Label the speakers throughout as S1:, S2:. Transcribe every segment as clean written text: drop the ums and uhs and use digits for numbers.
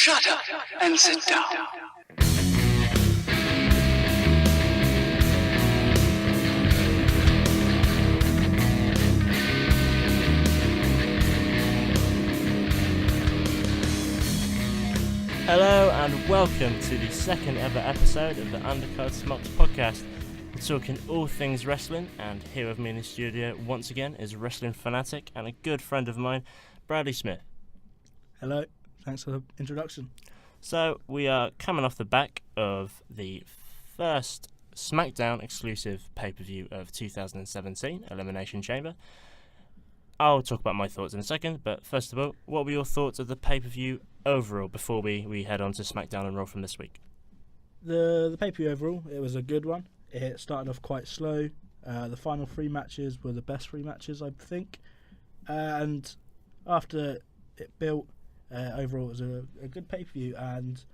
S1: Shut up and sit down.
S2: Hello and welcome to the second ever episode of the Undercard Smocks podcast. We're talking all things wrestling, and here with me in the studio once again is wrestling fanatic and a good friend of mine, Bradley Smith.
S3: Hello, thanks for the introduction.
S2: So we are coming off the back of the first SmackDown exclusive pay-per-view of 2017, Elimination Chamber. I'll talk about my thoughts in a second, but first of all, what were your thoughts of the pay-per-view overall before we head on to SmackDown and Raw from this week?
S3: The pay-per-view overall, it was a good one. It started off quite slow. The final three matches were the best three matches, I think. And after it built, overall it was a good pay-per-view and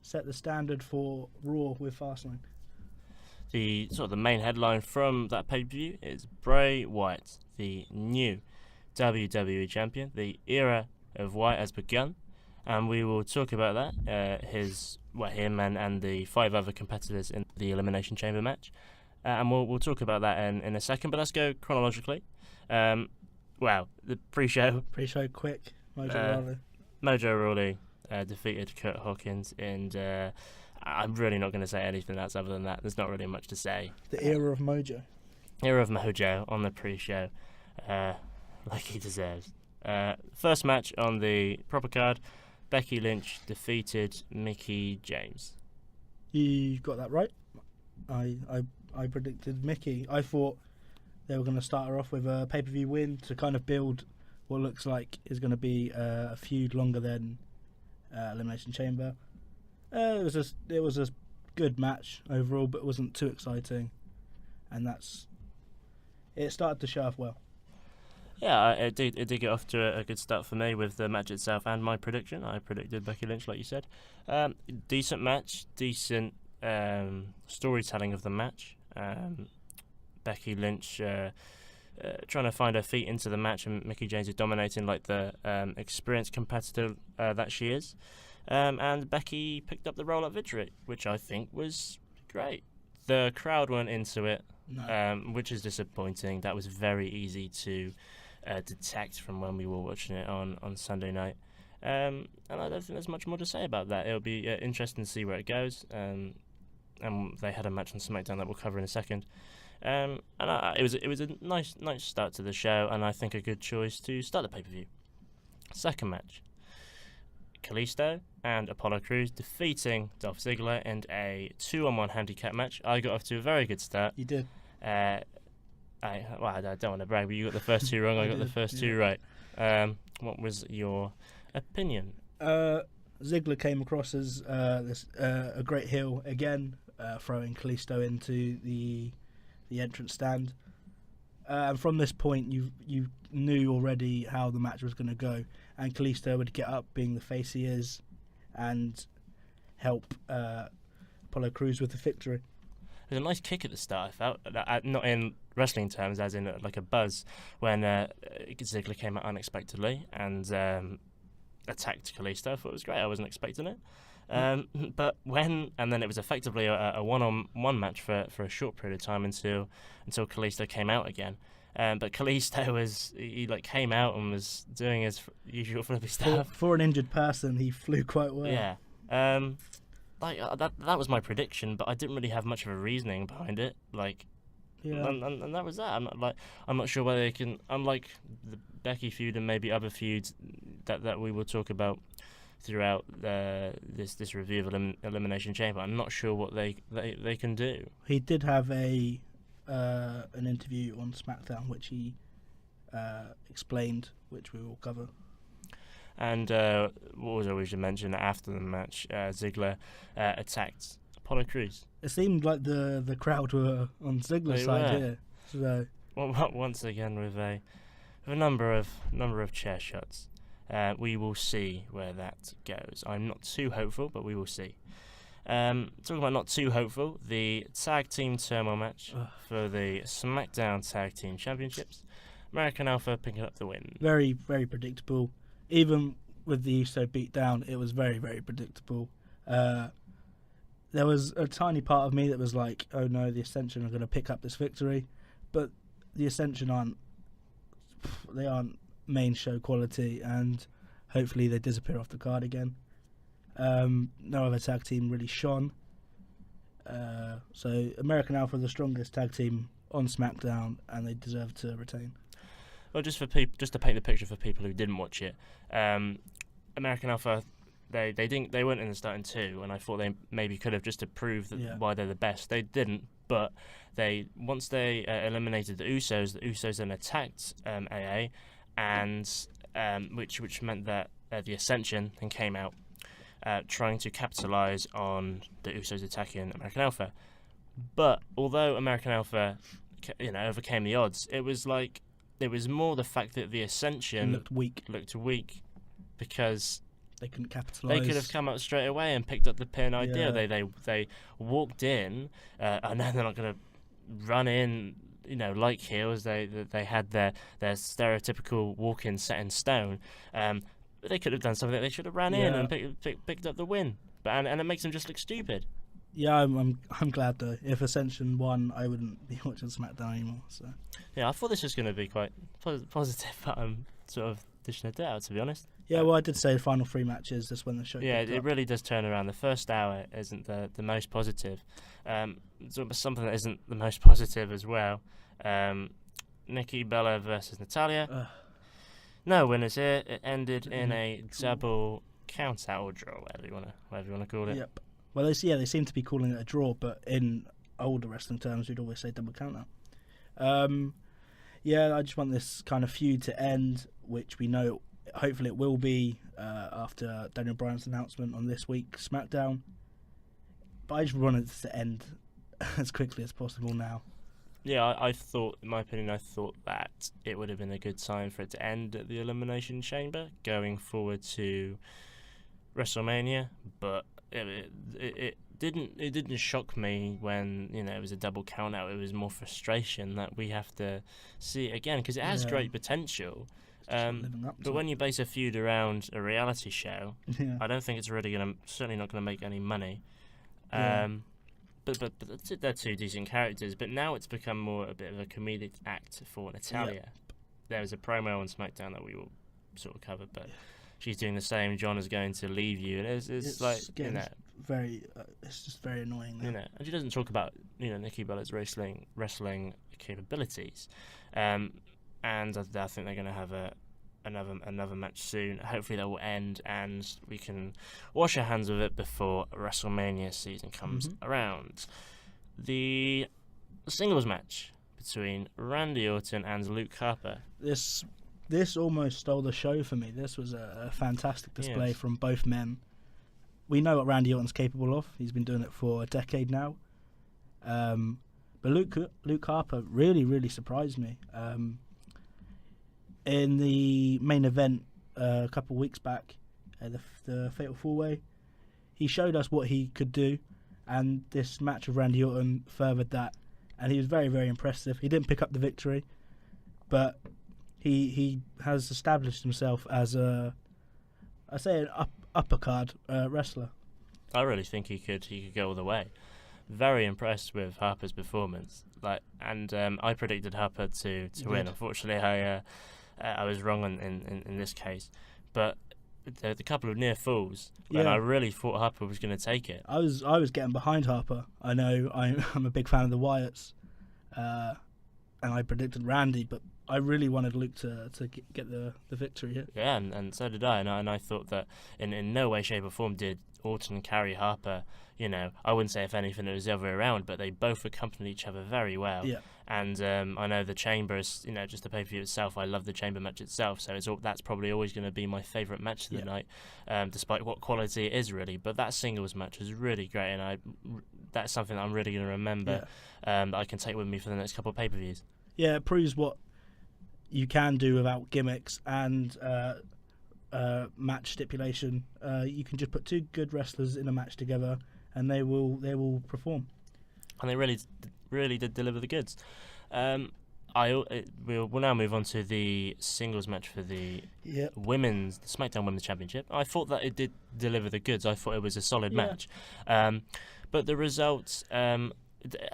S3: set the standard for Raw with Fastlane.
S2: The main headline from that pay-per-view is Bray Wyatt, the new WWE champion. The era of Wyatt has begun, and we will talk about that. Him and the 5 other competitors in the Elimination Chamber match, and we'll talk about that in a second. But let's go chronologically. The pre-show
S3: Quick.
S2: Mojo Rawley defeated Kurt Hawkins, and I'm really not going to say anything else other than that. There's not really much to say.
S3: The era of Mojo.
S2: Era of Mojo on the pre-show, like he deserves. First match on the proper card, Becky Lynch defeated Mickie James.
S3: You got that right. I predicted Mickie. I thought they were going to start her off with a pay-per-view win to kind of build what looks like is going to be a feud longer than Elimination Chamber. It was a good match overall, but it wasn't too exciting, and it started to show off well.
S2: Yeah, it did get off to a good start for me with the match itself and my prediction. I predicted Becky Lynch, like you said. Decent match, decent storytelling of the match. Becky Lynch trying to find her feet into the match, and Mickie James is dominating like the experienced competitor that she is. And Becky picked up the roll-up victory, which I think was great. The crowd weren't into it, which is disappointing. That was very easy to detect from when we were watching it on Sunday night. And I don't think there's much more to say about that. It'll be interesting to see where it goes. And they had a match on SmackDown that we'll cover in a second. And it was a nice start to the show, and I think a good choice to start the pay-per-view. Second match, Kalisto and Apollo Crews defeating Dolph Ziggler in a 2-on-1 handicap match. I got off to a very good start.
S3: You did.
S2: I don't want to brag, but you got the first two wrong. I got the first two right. What was your opinion?
S3: Ziggler came across as a great heel again, throwing Kalisto into the entrance stand. And from this point, you knew already how the match was going to go, and Kalisto would get up, being the face he is, and help Apollo Crews with the victory.
S2: It was a nice kick at the start, I felt. Not in wrestling terms, as in like a buzz, when Ziggler came out unexpectedly and attacked Kalisto. I thought it was great. I wasn't expecting it. But and then it was effectively a one-on-one match for a short period of time until Kalisto came out again. But Kalisto came out and was doing his usual flippy stuff.
S3: For an injured person, he flew quite well.
S2: Yeah. That was my prediction, but I didn't really have much of a reasoning behind it. And that was that. I'm not sure whether they can, unlike the Becky feud and maybe other feuds that we will talk about throughout this review of Elimination Chamber. I'm not sure what they can do.
S3: He did have an interview on SmackDown which he explained, which we will cover.
S2: And what was we should mention after the match, Ziggler attacked Apollo Crews.
S3: It seemed like the crowd were on Ziggler's side here. So
S2: once again with a number of chair shots. We will see where that goes. I'm not too hopeful, but we will see. Talking about not too hopeful, the tag team turmoil match for the SmackDown Tag Team Championships. American Alpha picking up the win.
S3: Very, very predictable. Even with the Uso beat down, it was very, very predictable. There was a tiny part of me that was like, oh no, the Ascension are going to pick up this victory, but the Ascension aren't main show quality, and hopefully they disappear off the card again. No other tag team really shone. So American Alpha are the strongest tag team on SmackDown, and they deserve to retain.
S2: Well, just to paint the picture for people who didn't watch it, American Alpha, they weren't in the starting two, and I thought they maybe could have, just to prove that why they're the best. They didn't, but once they eliminated the Usos then attacked AA, and which meant that the Ascension then came out trying to capitalise on the Usos attacking American Alpha. But although American Alpha, overcame the odds, it was more the fact that the Ascension looked weak because
S3: they couldn't capitalise.
S2: They could have come out straight away and picked up the pin idea. They walked in. I know they're not going to run in, like heels. They had their stereotypical walk-in set in stone. But they could have done something. They should have ran in and picked up the win. And it makes them just look stupid.
S3: Yeah, I'm glad though. If Ascension won, I wouldn't be watching SmackDown anymore. So
S2: yeah, I thought this was going to be quite positive, but I'm sort of dishing it out, to be honest.
S3: Yeah, well, I did say the final 3 matches. That's when the show.
S2: Yeah, it really does turn around. The first hour isn't the most positive. Something that isn't the most positive as well. Nikki Bella versus Natalya. No winners here. It ended in a double count out or draw, whatever you want to call it.
S3: Yep. Well, they seem to be calling it a draw, but in older wrestling terms, we'd always say double count out. I just want this kind of feud to end, which we know hopefully it will be after Daniel Bryan's announcement on this week's SmackDown. But I just wanted it to end as quickly as possible now.
S2: Yeah, I thought, in my opinion, that it would have been a good time for it to end at the Elimination Chamber, going forward to WrestleMania. But it didn't shock me when it was a double count out. It was more frustration that we have to see it again, because it has great potential. But when you base a feud around a reality show, I don't think it's really certainly not gonna make any money. But they're two decent characters. But now it's become more a bit of a comedic act for Natalya. Yep. There was a promo on SmackDown that we will sort of cover, but she's doing the same. John is going to leave you, and it's like
S3: very. It's just very annoying.
S2: And she doesn't talk about Nikki Bella's wrestling capabilities, and I think they're going to have another match soon. Hopefully that will end and we can wash our hands of it before WrestleMania season comes around. The singles match between Randy Orton and Luke Harper.
S3: This almost stole the show for me. This was a fantastic display from both men. We know what Randy Orton's capable of. He's been doing it for a decade now. But Luke Harper really, really surprised me. In the main event a couple of weeks back, the Fatal 4-Way, he showed us what he could do, and this match with Randy Orton furthered that, and he was very, very impressive. He didn't pick up the victory, but he has established himself as an upper card wrestler.
S2: I really think he could go all the way. Very impressed with Harper's performance. I predicted Harper to win. Unfortunately, I was wrong in this case, but the couple of near falls, and I really thought Harper was going to take it.
S3: I was getting behind Harper. I know I'm a big fan of the Wyatts, and I predicted Randy, but I really wanted Luke to get the victory here.
S2: Yeah, and so did I, and I thought that in no way, shape or form did Orton carry Harper. I wouldn't say if anything it was the other way around, but they both accompanied each other very well.
S3: Yeah.
S2: And I know the Chamber is, just the pay-per-view itself. I love the Chamber match itself, so that's probably always going to be my favourite match of the night, despite what quality it is really. But that singles match was really great, and that's something that I'm really going to remember. That I can take with me for the next couple of pay-per-views. Yeah,
S3: it proves what you can do without gimmicks and match stipulation. You can just put two good wrestlers in a match together, and they will perform.
S2: And they really did deliver the goods. we'll now move on to the singles match for the
S3: Yep.
S2: the SmackDown Women's Championship. I thought that it did deliver the goods. I thought it was a solid
S3: Yeah.
S2: match, but the results, I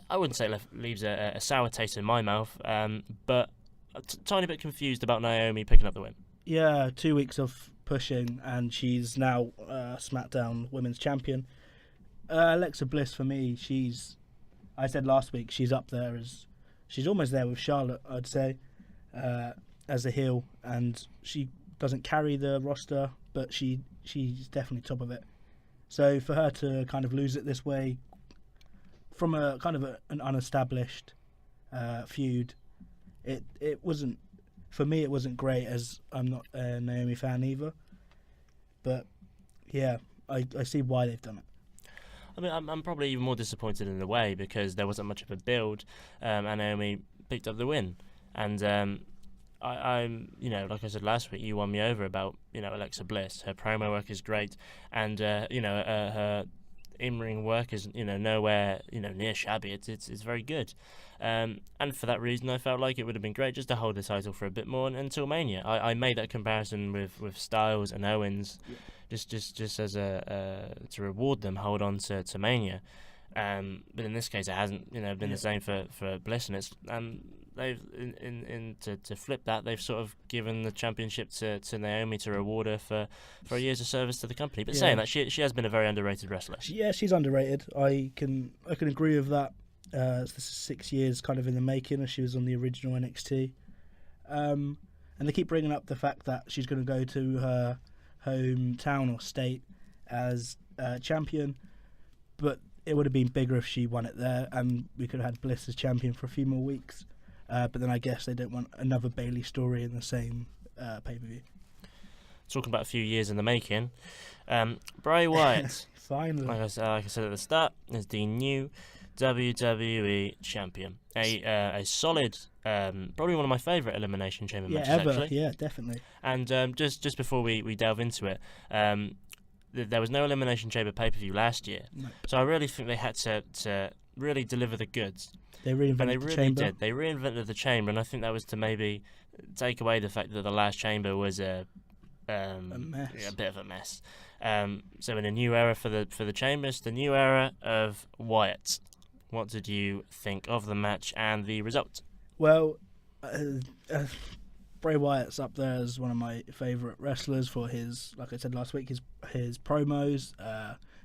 S2: wouldn't say leaves a sour taste in my mouth, but a tiny bit confused about Naomi picking up the win.
S3: Yeah, 2 weeks of pushing, and she's now SmackDown Women's Champion. Alexa Bliss, for me, I said last week, she's up there she's almost there with Charlotte, I'd say, as a heel, and she doesn't carry the roster, but she's definitely top of it. So for her to kind of lose it this way, from a kind of an unestablished feud, it wasn't, for me, it wasn't great, as I'm not a Naomi fan either. But yeah, I see why they've done it.
S2: I mean, I'm probably even more disappointed in a way because there wasn't much of a build, and Naomi picked up the win. And I'm, like I said last week, you won me over about, Alexa Bliss. Her promo work is great, and her in-ring work is, nowhere, near shabby. It's very good. And for that reason, I felt like it would have been great just to hold the title for a bit more until Mania. I made that comparison with Styles and Owens, just as to reward them, hold on to Mania. But in this case, it hasn't been the same for Bliss, and it's they've to flip that, they've sort of given the championship to Naomi to reward her for years of service to the company. But saying that, she has been a very underrated wrestler.
S3: She's underrated. I can agree with that. This is 6 years kind of in the making, as she was on the original NXT. And they keep bringing up the fact that she's going to go to her hometown or state as champion, but it would have been bigger if she won it there, and we could have had Bliss as champion for a few more weeks. But then I guess they don't want another Bayley story in the same pay-per-view.
S2: Talking about a few years in the making, Bray Wyatt,
S3: finally,
S2: like I said at the start, is the new WWE champion. A solid, probably one of my favourite Elimination Chamber matches
S3: ever.
S2: actually.
S3: Yeah, definitely.
S2: And just before we delve into it, there was no Elimination Chamber pay-per-view last year,
S3: Nope.
S2: so I really think they had to really deliver the goods.
S3: They reinvented
S2: And they
S3: the
S2: really
S3: chamber.
S2: did. They reinvented the chamber, and I think that was to maybe take away the fact that the last chamber was a
S3: mess.
S2: a bit of a mess. So in a new era for the chambers, the new era of Wyatt. What did you think of the match and the result?
S3: Well, Bray Wyatt's up there as one of my favourite wrestlers for his, like I said last week, his promos,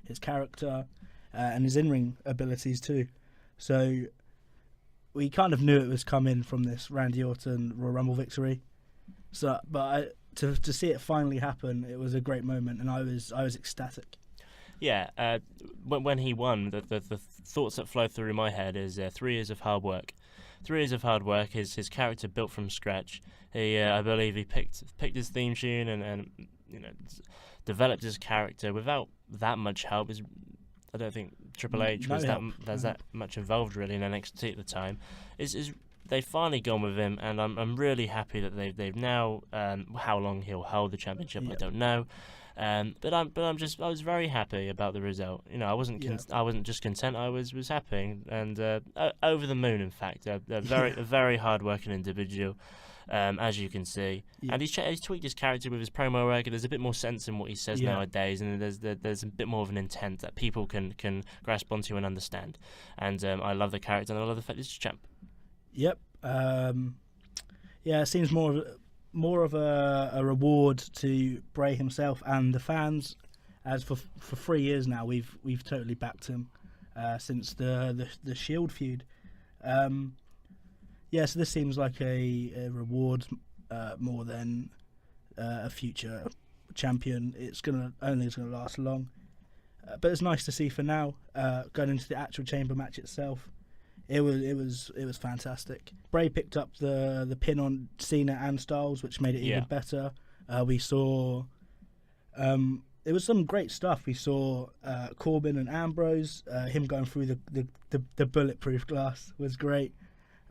S3: his character, and his in-ring abilities too. So we kind of knew it was coming from this Randy Orton Royal Rumble victory. So, but to see it finally happen, it was a great moment, and I was ecstatic.
S2: Yeah, when he won, the thoughts that flow through my head is 3 years of hard work. 3 years of hard work. His character built from scratch. He, I believe, he picked his theme tune and developed his character without that much help. I don't think Triple H was that much involved really in NXT at the time. They've finally gone with him, and I'm really happy that they've now. How long he'll hold the championship, I don't know. But I was very happy about the result. I wasn't just content. I was happy and over the moon. In fact, a very hard working individual, as you can see.
S3: Yeah.
S2: And he's tweaked his character with his promo work. There's a bit more sense in what he says nowadays, and there's a bit more of an intent that people can grasp onto and understand. And I love the character, and I love the fact he's a champ.
S3: Yep. It seems more of a reward to Bray himself and the fans, as for 3 years now we've totally backed him since the Shield feud. So this seems like a reward more than a future champion. It's gonna last long, but it's nice to see for now. Going into the actual chamber match itself, it was fantastic. Bray picked up the pin on Cena and Styles, which made it even better. We saw there was some great stuff. We saw Corbin and Ambrose. Him going through the bulletproof glass was great.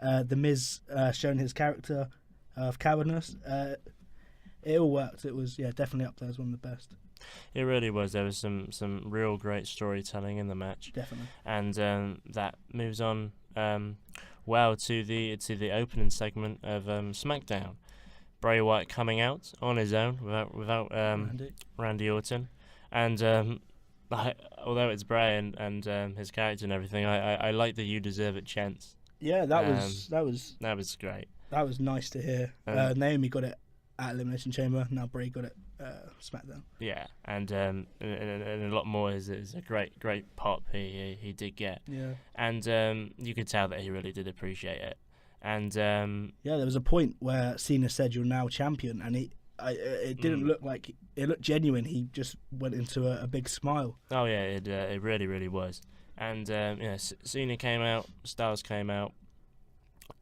S3: The Miz showing his character of cowardness. It all worked. It was definitely up there as one of the best.
S2: It really was. There was some real great storytelling in the match.
S3: Definitely.
S2: And that moves on well to the opening segment of SmackDown. Bray Wyatt coming out on his own without Randy Orton, and although it's Bray and his character and everything, I like the "You Deserve It" chants.
S3: Yeah, that was
S2: great.
S3: That was nice to hear. Naomi got it at Elimination Chamber. Now Bray got it SmackDown.
S2: Yeah, and a lot more is a great pop he did get.
S3: Yeah,
S2: and you could tell that he really did appreciate it. And
S3: there was a point where Cena said, "You're now champion," and it didn't look like it looked genuine. He just went into a big smile.
S2: Oh yeah, it really was. And Cena came out, Styles came out,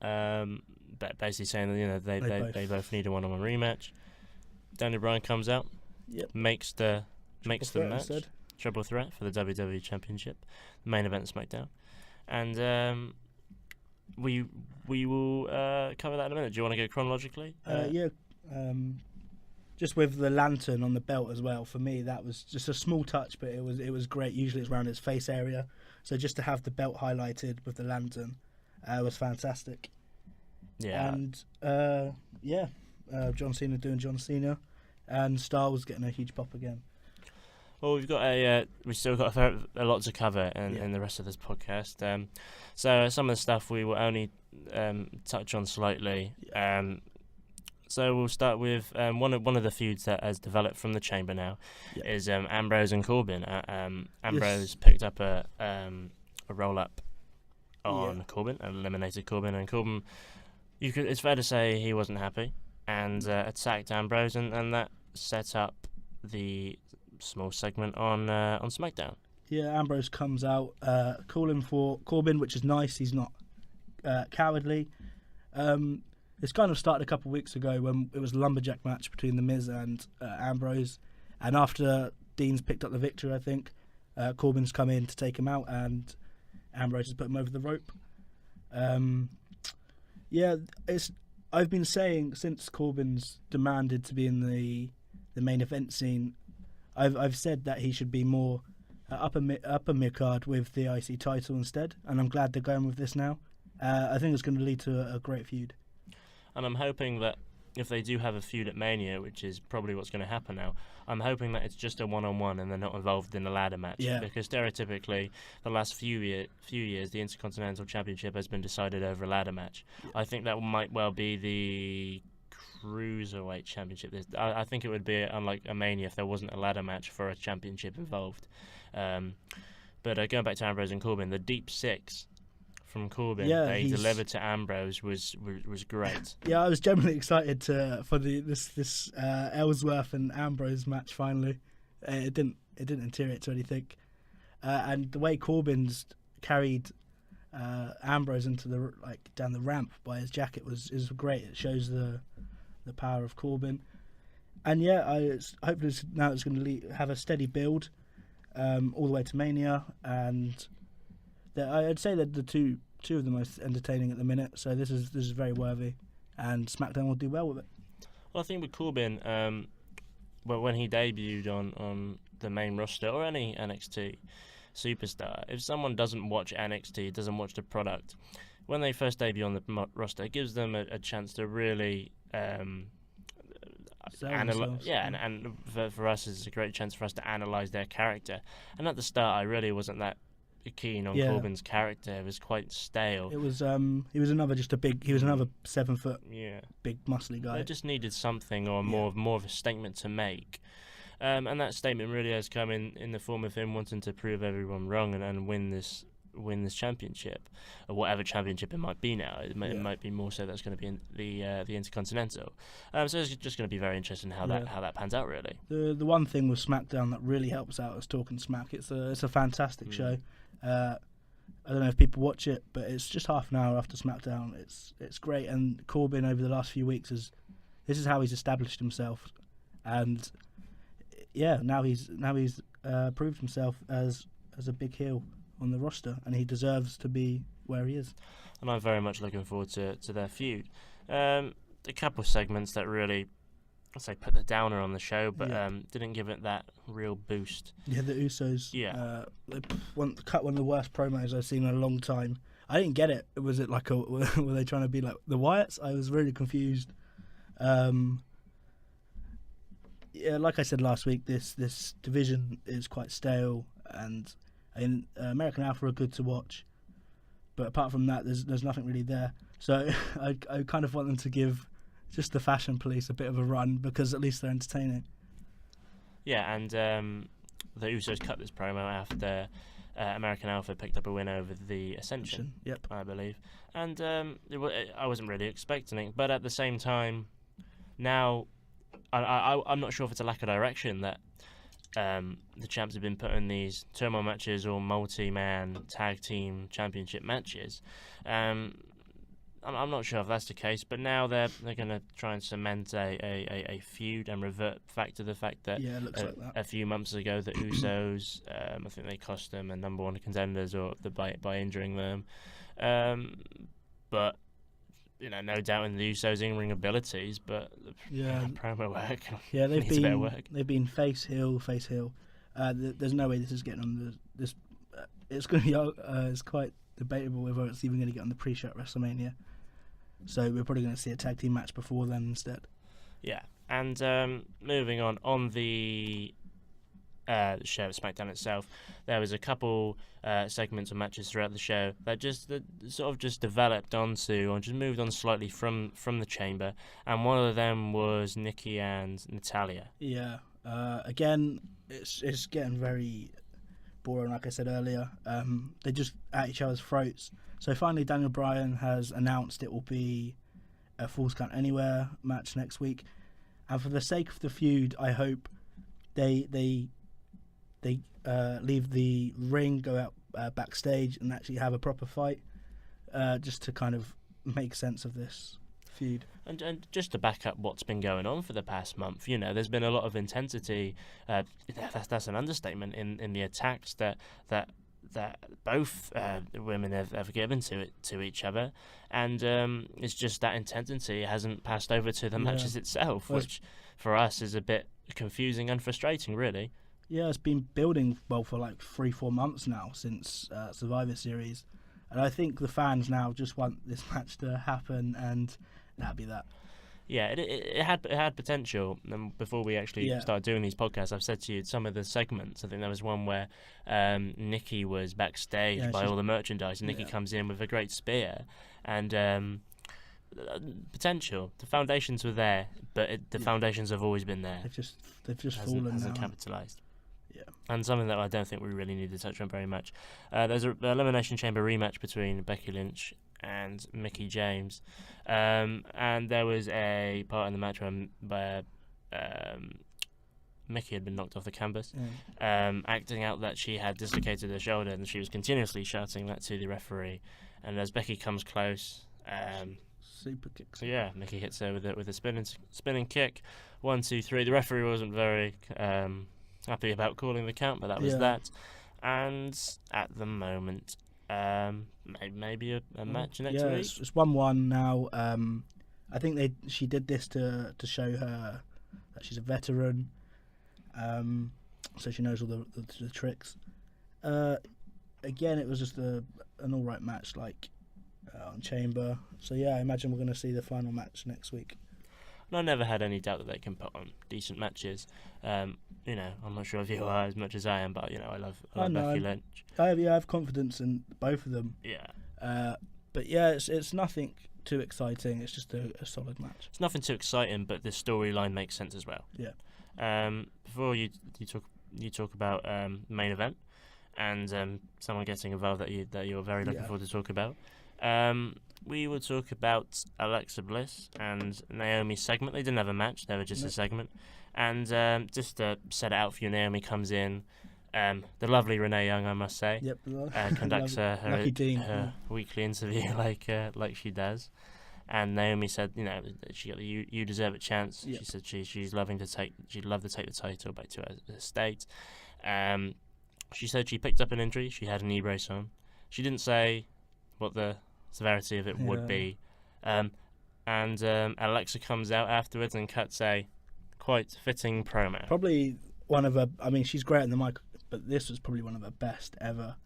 S2: basically saying that they both need a one-on-one rematch. Daniel Bryan comes out, makes the match instead. Triple threat for the WWE Championship, the main event of SmackDown, and we will cover that in a minute. Do you want to go chronologically?
S3: Just with the lantern on the belt as well. For me, that was just a small touch, but it was great. Usually it's around his face area, so just to have the belt highlighted with the lantern was fantastic.
S2: Yeah,
S3: and John Cena doing John Cena, and Styles getting a huge pop again.
S2: Well, we've still got a lot to cover in the rest of this podcast. So some of the stuff we will only touch on slightly. So we'll start with one of the feuds that has developed from the Chamber now is Ambrose and Corbin. Ambrose picked up a roll up on Corbin and eliminated Corbin, and Corbin, it's fair to say he wasn't happy and attacked Ambrose, and that set up the small segment on SmackDown. Yeah,
S3: Ambrose comes out calling for Corbin, which is nice. He's not cowardly. It's kind of started a couple of weeks ago when it was a lumberjack match between The Miz and Ambrose, and after Dean's picked up the victory, I think Corbin's come in to take him out, and Ambrose has put him over the rope. I've been saying since Corbin's demanded to be in the main event scene, I've said that he should be more upper mid card with the IC title instead, and I'm glad they're going with this now. I think it's going to lead to a great feud.
S2: And I'm hoping that if they do have a feud at Mania, which is probably what's going to happen now, I'm hoping that it's just a one-on-one and they're not involved in a ladder match.
S3: Yeah.
S2: Because stereotypically, the last few years, the Intercontinental Championship has been decided over a ladder match. Yeah. I think that might well be the Cruiserweight Championship. I think it would be unlike a Mania if there wasn't a ladder match for a championship involved. But going back to Ambrose and Corbin, the Deep Six from Corbin that he delivered to Ambrose was great.
S3: Yeah, I was genuinely excited for this Ellsworth and Ambrose match finally. It didn't deteriorate to anything, and the way Corbin's carried Ambrose into down the ramp by his jacket is great. It shows the power of Corbin, and hopefully now it's going to have a steady build all the way to Mania, and I'd say that the two of the most entertaining at the minute. So this is very worthy, and SmackDown will do well with it.
S2: Well, I think with Corbin, when he debuted on the main roster or any NXT superstar, if someone doesn't watch NXT, doesn't watch the product, when they first debut on the roster, it gives them a chance to really analyze. And for us, it's a great chance for us to analyze their character. And at the start, I really wasn't that keen on Corbin's character. It was quite stale.
S3: It was he was another 7 foot big muscly guy.
S2: They just needed something or more of a statement to make, and that statement really has come in the form of him wanting to prove everyone wrong and win this championship, or whatever championship it might be now. It might be more so that's going to be in the Intercontinental. So it's just going to be very interesting how that pans out, really.
S3: The one thing with SmackDown that really helps out is Talking Smack. It's a fantastic show. I don't know if people watch it, but it's just half an hour after SmackDown. It's great, and Corbin over the last few weeks this is how he's established himself, and now he's proved himself as a big heel on the roster, and he deserves to be where he is.
S2: And I'm very much looking forward to their feud. A couple of segments that really, I'd say, put the downer on the show, but didn't give it that real boost.
S3: Yeah, the Usos. They cut one of the worst promos I've seen in a long time. I didn't get it. Was it like were they trying to be like the Wyatts? I was really confused. Yeah, like I said last week, this division is quite stale, and American Alpha are good to watch, but apart from that, there's nothing really there. So I kind of want them to give just the Fashion Police a bit of a run, because at least they're entertaining.
S2: Yeah, and the Usos cut this promo after American Alpha picked up a win over the Ascension,
S3: Yep.
S2: I believe. And I wasn't really expecting it, but at the same time, now I'm not sure if it's a lack of direction that the champs have been put in these turmoil matches or multi-man tag team championship matches. I'm not sure if that's the case, but now they're going to try and cement a feud and revert back to the fact that,
S3: Yeah, it looks like that.
S2: a few months ago the Usos, I think they cost them a number one contenders by injuring them. But no doubt in the Usos' in-ring abilities, but promo work.
S3: Yeah,
S2: needs a bit of work.
S3: They've been face heel. There's no way this is getting on this. It's going to be it's quite debatable whether it's even going to get on the pre-show at WrestleMania. So we're probably going to see a tag team match before then instead.
S2: Yeah, and moving on the show at SmackDown itself, there was a couple segments of matches throughout the show that sort of just developed onto, or just moved on slightly from the Chamber, and one of them was Nikki and Natalya.
S3: Yeah, again, it's getting very boring, like I said earlier. They're just at each other's throats. So finally, Daniel Bryan has announced it will be a Falls Count Anywhere match next week, and for the sake of the feud, I hope they leave the ring, go out backstage, and actually have a proper fight, just to kind of make sense of this feud.
S2: And just to back up what's been going on for the past month, there's been a lot of intensity. That's an understatement in the attacks that both women have given to each other, and it's just that intensity hasn't passed over to the matches itself, which for us is a bit confusing and frustrating, really.
S3: Yeah, it's been building for like 3-4 months now since Survivor Series, and I think the fans now just want this match to happen, and that'd be that.
S2: Yeah, it had potential. And before we actually started doing these podcasts, I've said to you some of the segments. I think there was one where Nikki was backstage by all the merchandise, and Nikki comes in with a great spear, and potential. The foundations were there, but the foundations have always been there.
S3: They've just fallen.
S2: Hasn't capitalised.
S3: Yeah.
S2: And something that I don't think we really need to touch on very much. There's an Elimination Chamber rematch between Becky Lynch and Mickie James, and there was a part in the match where Mickie had been knocked off the canvas, acting out that she had dislocated her shoulder, and she was continuously shouting that to the referee. And as Becky comes close,
S3: super kick.
S2: So yeah, Mickie hits her with a spinning kick. 1, 2, 3. The referee wasn't very happy about calling the count, but that was that. And at the moment, maybe a match next week.
S3: It's 1-1 now. I think she did this to show her that she's a veteran, so she knows all the tricks. Again, it was just an all right match, like on Chamber. So yeah, I imagine we're going to see the final match next week.
S2: And I never had any doubt that they can put on decent matches. I'm not sure if you are as much as I am, but I love Becky Lynch.
S3: I have confidence in both of them.
S2: Yeah.
S3: But yeah, it's nothing too exciting. It's just a solid match.
S2: It's nothing too exciting, but the storyline makes sense as well.
S3: Yeah.
S2: Before you talk about main event and someone getting involved that you're very looking forward to talk about. We will talk about Alexa Bliss and Naomi's segment. They didn't have a match; they were just a segment. And just to set it out for you, Naomi comes in. The lovely Renee Young, I must say, conducts her weekly interview like she does. And Naomi said, she got the you deserve it chance. Yep. She said she'd love to take the title back to her state. She said she picked up an injury. She had a knee brace on. She didn't say what the severity of it would be. And Alexa comes out afterwards and cuts a quite fitting promo.
S3: Probably one of her, she's great on the mic, but this was probably one of her best ever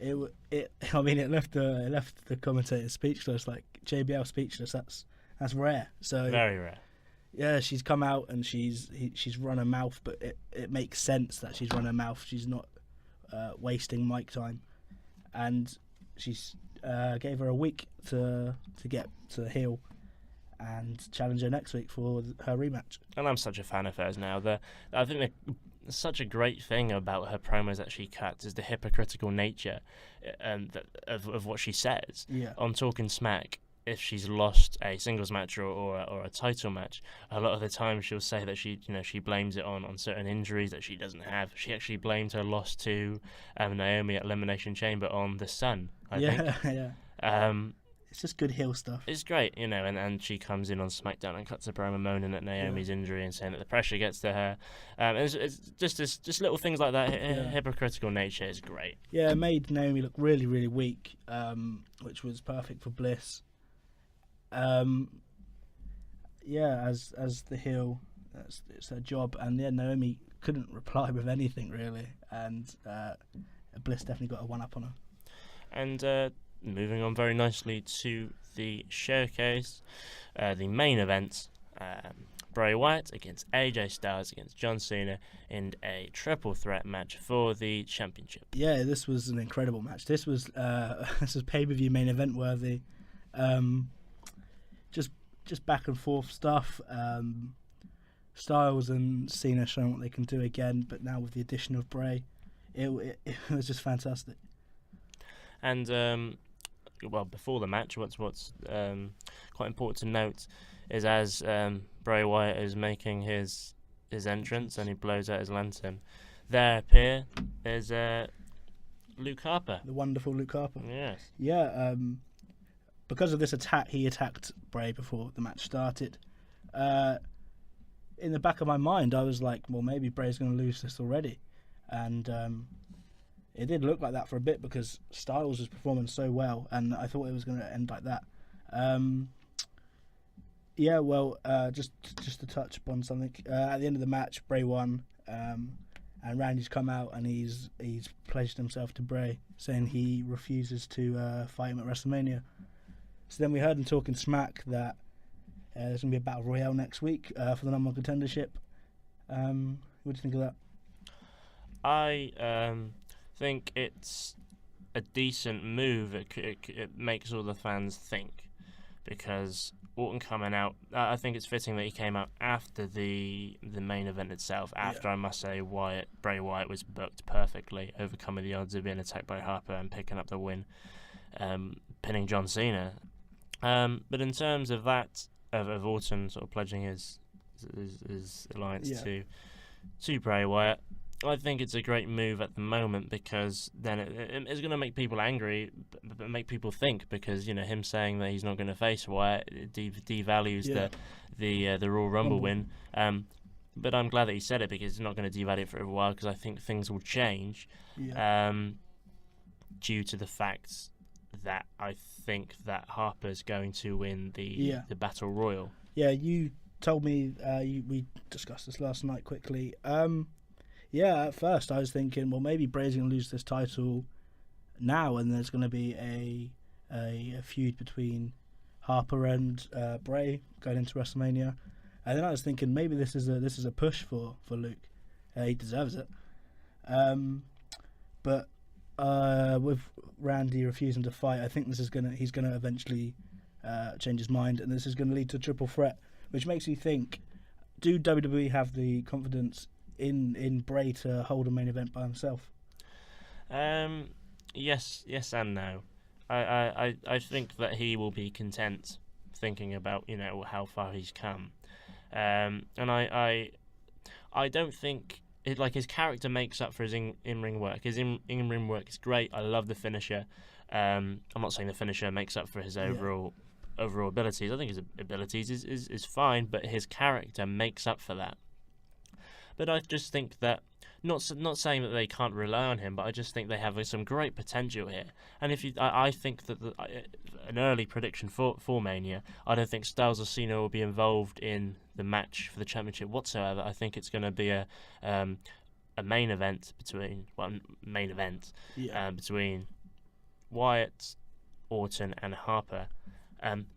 S3: I mean, it left the commentator speechless, like JBL speechless. That's rare. So
S2: Very rare.
S3: yeah, she's come out and she's run her mouth, but it makes sense that she's run her mouth. She's not wasting mic time, and she's gave her a week to get to heel and challenge her next week for her rematch.
S2: And I'm such a fan of hers now. I think such a great thing about her promos that she cuts is the hypocritical nature of what she says.
S3: Yeah.
S2: On Talking Smack, if she's lost a singles match or a title match, a lot of the time she'll say that she blames it on certain injuries that she doesn't have. She actually blamed her loss to Naomi at Elimination Chamber on the sun, I think.
S3: Yeah. It's just good heel stuff.
S2: It's great, and she comes in on SmackDown and cuts a promo moaning at Naomi's injury and saying that the pressure gets to her. It's just little things like that. Hypocritical nature is great.
S3: Yeah, it made Naomi look really, really weak, which was perfect for Bliss. As the heel, it's her job, and Naomi couldn't reply with anything really, and Bliss definitely got a one up on her.
S2: And moving on very nicely to the showcase, the main event, Bray Wyatt against AJ Styles against John Cena in a triple threat match for the championship. Yeah,
S3: this was an incredible match. This was pay-per-view main event worthy. Just back and forth stuff. Styles and Cena showing what they can do again, but now with the addition of Bray, it was just fantastic.
S2: And before the match, what's quite important to note is as Bray Wyatt is making his entrance and he blows out his lantern, there appear is Luke Harper,
S3: the wonderful Luke Harper.
S2: Yes.
S3: Yeah. Because of this attack, he attacked Bray before the match started. In the back of my mind, I was like, well, maybe Bray's going to lose this already. And it did look like that for a bit because Styles was performing so well, and I thought it was going to end like that. Just to touch upon something. At the end of the match, Bray won, and Randy's come out and he's pledged himself to Bray, saying he refuses to fight him at WrestleMania. So then we heard him talking smack that there's going to be a Battle Royale next week for the number one contendership. What do you think of that?
S2: I think it's a decent move. It makes all the fans think, because Orton coming out, I think it's fitting that he came out after the main event itself. After, I must say, Bray Wyatt was booked perfectly, overcoming the odds of being attacked by Harper and picking up the win, pinning John Cena. But in terms of that, of Orton sort of pledging his alliance to Bray Wyatt, I think it's a great move at the moment, because then it's going to make people angry, but make people think, because him saying that he's not going to face Wyatt devalues the Royal Rumble win. But I'm glad that he said it, because it's not going to devalue it for a while, because I think things will change due to the fact that I think that Harper's going to win the Battle Royal. Yeah,
S3: you told me, we discussed this last night quickly. At first I was thinking, well, maybe Bray's going to lose this title now, and there's going to be a feud between Harper and Bray going into WrestleMania. And then I was thinking maybe this is a push for Luke. He deserves it. But with Randy refusing to fight, I think he's going to eventually change his mind, and this is going to lead to a triple threat, which makes me think: do WWE have the confidence in Bray to hold a main event by himself?
S2: Yes and no. I think that he will be content, thinking about how far he's come, and I don't think his character makes up for his in-ring work. His in-ring work is great. I love the finisher. I'm not saying the finisher makes up for his overall abilities. I think his abilities is fine, but his character makes up for that. But I just think that, not saying that they can't rely on him, but I just think they have some great potential here. And I think that an early prediction for Mania, I don't think Styles or Cena will be involved in the match for the championship whatsoever. I think it's going to be a main event between Wyatt, Orton, and Harper.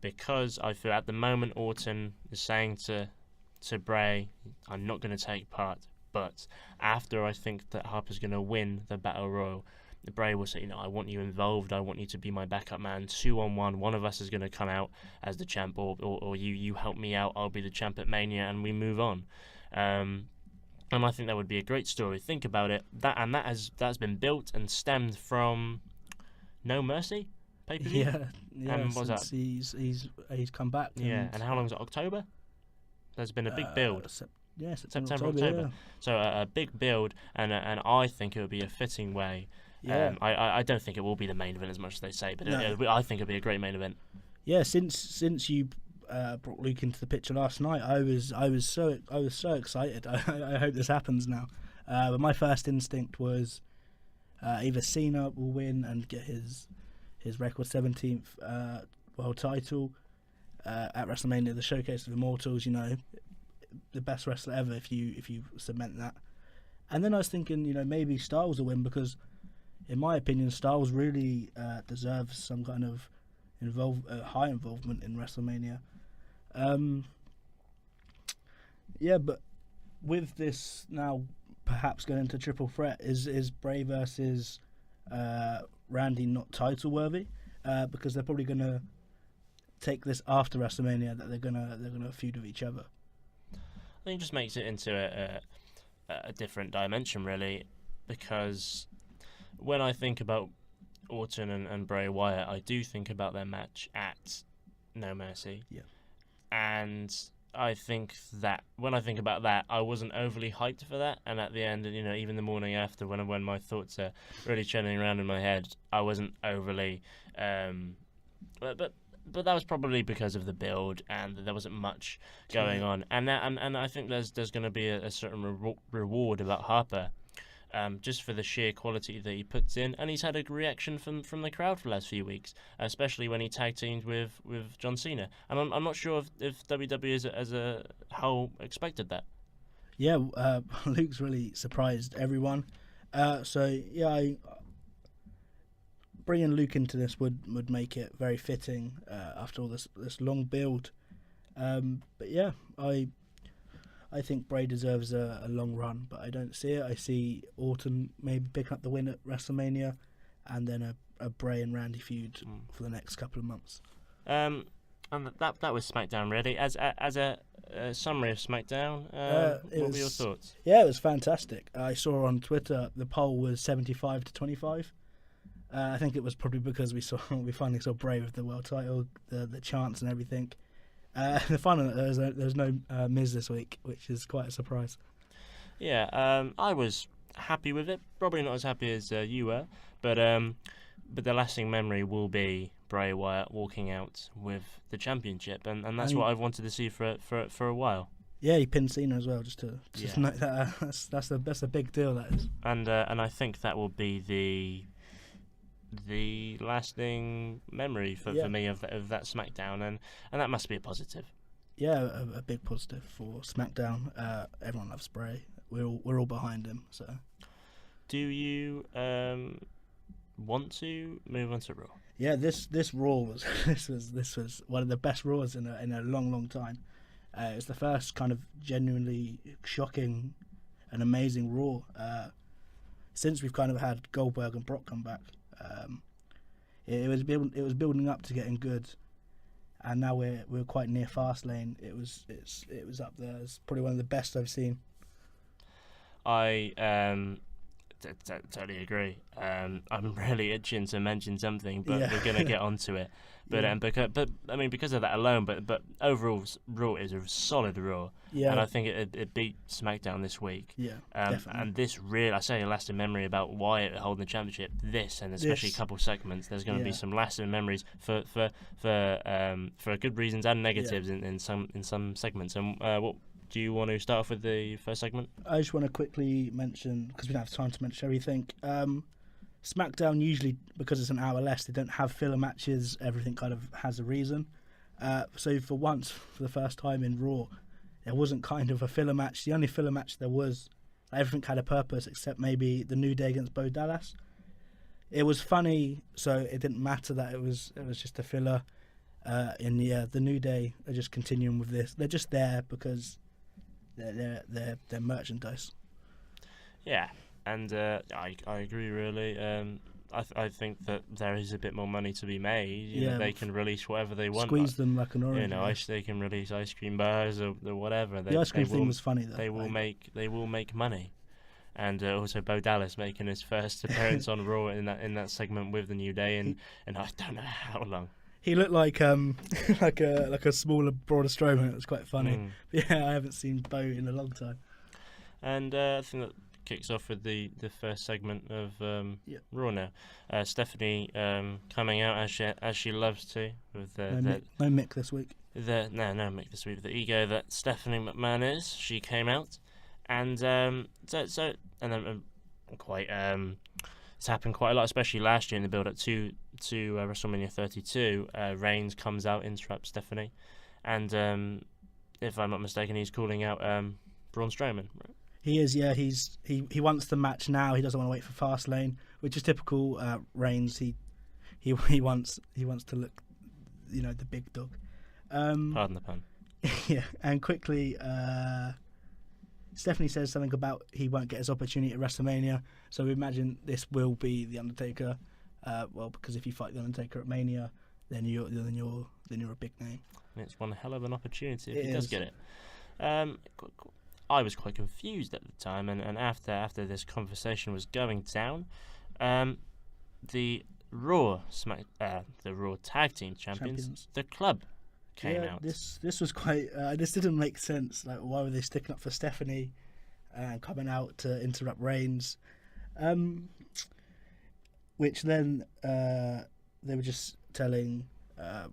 S2: Because I feel at the moment Orton is saying to Bray, I'm not going to take part. But after I think that Harper's going to win the Battle Royal, Bray will say, I want you involved. I want you to be my backup man. 2-on-1. One of us is going to come out as the champ, or you help me out. I'll be the champ at Mania, and we move on. And I think that would be a great story. Think about it. That's been built and stemmed from No Mercy pay-per-view.
S3: Yeah.
S2: And what's that?
S3: He's come back.
S2: Yeah. And how long is it? October? There's been a big build.
S3: September,
S2: October.
S3: Yeah.
S2: So a big build, and I think it would be a fitting way.
S3: Yeah.
S2: I don't think it will be the main event as much as they say, but
S3: No.
S2: I think it'll be a great main event.
S3: Yeah, since you brought Luke into the picture last night, I was so excited. I hope this happens now. But my first instinct was either Cena will win and get his record 17th world title at WrestleMania, the Showcase of Immortals. The best wrestler ever if you cement that. And then I was thinking, maybe Styles will win because, in my opinion, Styles really deserves some kind of high involvement in WrestleMania. But with this now perhaps going into triple threat, is Bray versus Randy not title worthy? Because they're probably going to take this after WrestleMania, that they're gonna feud with each other.
S2: I think it just makes it into a different dimension, really, because when I think about Orton and Bray Wyatt, I do think about their match at No Mercy.
S3: Yeah.
S2: And I think that when I think about that, I wasn't overly hyped for that. And at the end, even the morning after, when my thoughts are really churning around in my head, I wasn't overly. But that was probably because of the build, and there wasn't much going on. And I think there's going to be a certain reward about Harper, just for the sheer quality that he puts in. And he's had a reaction from the crowd for the last few weeks, especially when he tag teamed with John Cena. And I'm not sure if WWE as a whole expected that.
S3: Yeah, Luke's really surprised everyone. Bringing Luke into this would make it very fitting after all this long build. But yeah, I think Bray deserves a long run, but I don't see it. I see Orton maybe picking up the win at WrestleMania, and then a Bray and Randy feud for the next couple of months.
S2: And that was SmackDown, really. As a summary of SmackDown, what were your thoughts?
S3: Yeah, it was fantastic. I saw on Twitter the poll was 75-25. I think it was probably because we finally saw Bray with the world title, the chants and everything. The final, there's no Miz this week, which is quite a surprise.
S2: Yeah, I was happy with it. Probably not as happy as you were, but the lasting memory will be Bray Wyatt walking out with the championship, and that's what I've wanted to see for a while. Yeah,
S3: he pinned Cena as well. Just to note that that's a big deal. That is,
S2: and I think that will be the lasting memory for me of that SmackDown, and that must be a positive.
S3: Yeah, a big positive for SmackDown. Everyone loves Bray. We're all behind him. So,
S2: do you want to move on to Raw?
S3: Yeah, this Raw was this was one of the best Raws in a long time. It was the first kind of genuinely shocking and amazing Raw since we've kind of had Goldberg and Brock come back. It was building up to getting good, and now we're quite near Fastlane. It was up there. It's probably one of the best I've seen.
S2: I totally agree. I'm really itching to mention something, but we're gonna get onto it. But because of that alone, but overall, Raw is a solid Raw, and I think it beat SmackDown this week.
S3: Yeah, definitely.
S2: And this really, I say, a lasting memory about Wyatt holding the championship. This, and especially a couple segments, there's going to be some lasting memories for good reasons and negatives in some segments. And what do you want to start off with the first segment?
S3: I just want to quickly mention, because we don't have time to mention everything. SmackDown usually, because it's an hour less, they don't have filler matches. Everything kind of has a reason. So for once, for the first time in Raw, there wasn't kind of a filler match. The only filler match there was, everything had a purpose except maybe the New Day against Bo Dallas. it was funny, so it didn't matter that it was just a filler. And the New Day are just continuing with this. They're just there because they're merchandise.
S2: Yeah, and I agree really. I think that there is a bit more money to be made. You know, they can release whatever they want.
S3: Squeeze them like an orange.
S2: You know, they can release ice cream bars or whatever.
S3: The ice cream thing was funny though.
S2: They will make money. And also Bo Dallas making his first appearance on Raw in that segment with the New Day, and I don't know how long.
S3: He looked like like a smaller, broader Strowman. It was quite funny. Yeah, I haven't seen Bo in a long time.
S2: And I think that kicks off with the first segment of Raw now. Stephanie coming out as she loves to with
S3: no Mick this week.
S2: No Mick this week. The ego that Stephanie McMahon is. She came out, and then quite it's happened quite a lot, especially last year in the build up to WrestleMania 32. Reigns comes out, interrupts Stephanie, and if I'm not mistaken, he's calling out Braun Strowman. Right?
S3: He is, yeah. He wants the match now. He doesn't want to wait for Fastlane, which is typical Reigns. He wants to look, the big dog.
S2: Pardon the pun.
S3: Yeah, and quickly, Stephanie says something about he won't get his opportunity at WrestleMania. So we imagine this will be the Undertaker. Because if you fight the Undertaker at Mania, then you're a big name.
S2: It's one hell of an opportunity if he does get it. I was quite confused at the time, and after this conversation was going down, the Raw Tag Team Champions, the Club, came out.
S3: This was quite. This didn't make sense. Like, why were they sticking up for Stephanie and coming out to interrupt Reigns? Which then they were just telling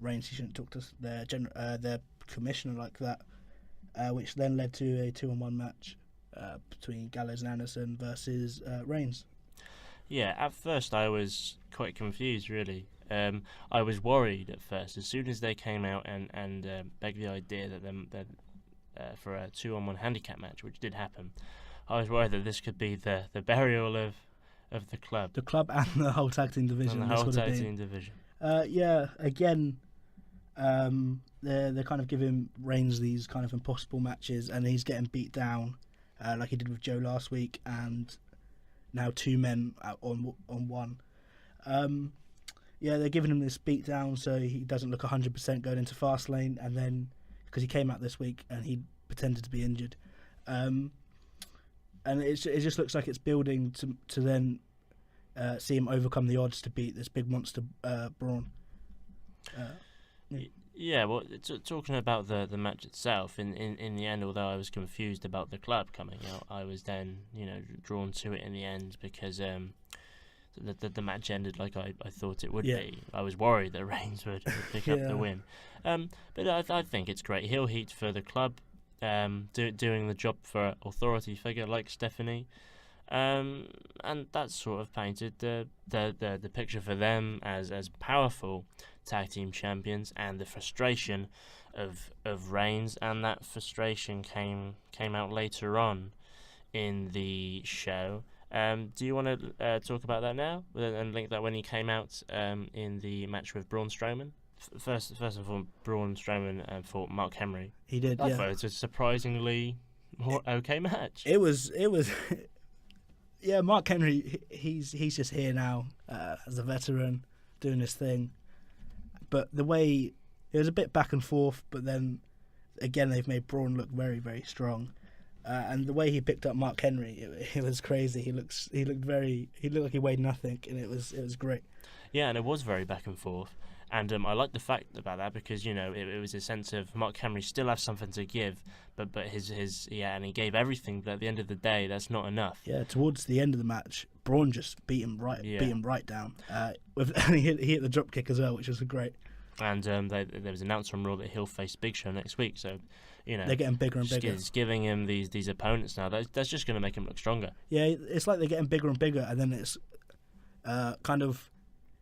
S3: Reigns he shouldn't talk to their commissioner like that. Which then led to a 2-on-1 match between Gallows and Anderson versus Reigns. Yeah,
S2: at first I was quite confused, really. I was worried at first. As soon as they came out and begged the idea that for a 2-on-1 handicap match, which did happen, I was worried that this could be the burial of the Club.
S3: The Club and the whole tag team division.
S2: And the whole tag team division.
S3: Again... They're kind of giving Reigns these kind of impossible matches, and he's getting beat down like he did with Joe last week, and now two men on one. They're giving him this beat down so he doesn't look 100% going into Fastlane, and then because he came out this week and he pretended to be injured, and it just looks like it's building to then see him overcome the odds to beat this big monster Braun.
S2: Yeah, well, talking about the match itself, in the end, although I was confused about the Club coming out, I was then drawn to it in the end because the match ended like I thought it would be. I was worried that Reigns would pick up the win, but I think it's great. Heel heat for the Club, doing the job for an authority figure like Stephanie. And that sort of painted the picture for them as powerful tag team champions, and the frustration of Reigns, and that frustration came out later on in the show. Do you want to talk about that now and link that when he came out in the match with Braun Strowman? First of all, Braun Strowman fought Mark Henry.
S3: He did.
S2: I thought it was a surprisingly okay match.
S3: It was. Yeah, Mark Henry, he's just here now as a veteran doing his thing. But the way it was a bit back and forth, but then again they've made Braun look very, very strong. And the way he picked up Mark Henry, it was crazy. He looked like he weighed nothing, and it was great.
S2: Yeah, and it was very back and forth. And I like the fact about that because it was a sense of Mark Henry still has something to give, but and he gave everything. But at the end of the day, that's not enough.
S3: Yeah, towards the end of the match, Braun just beat him right down. And he hit the drop kick as well, which was great.
S2: And there was announced from Raw that he'll face Big Show next week. So
S3: they're getting bigger and bigger.
S2: It's giving him these opponents now. That's just going to make him look stronger.
S3: Yeah, it's like they're getting bigger and bigger, and then it's kind of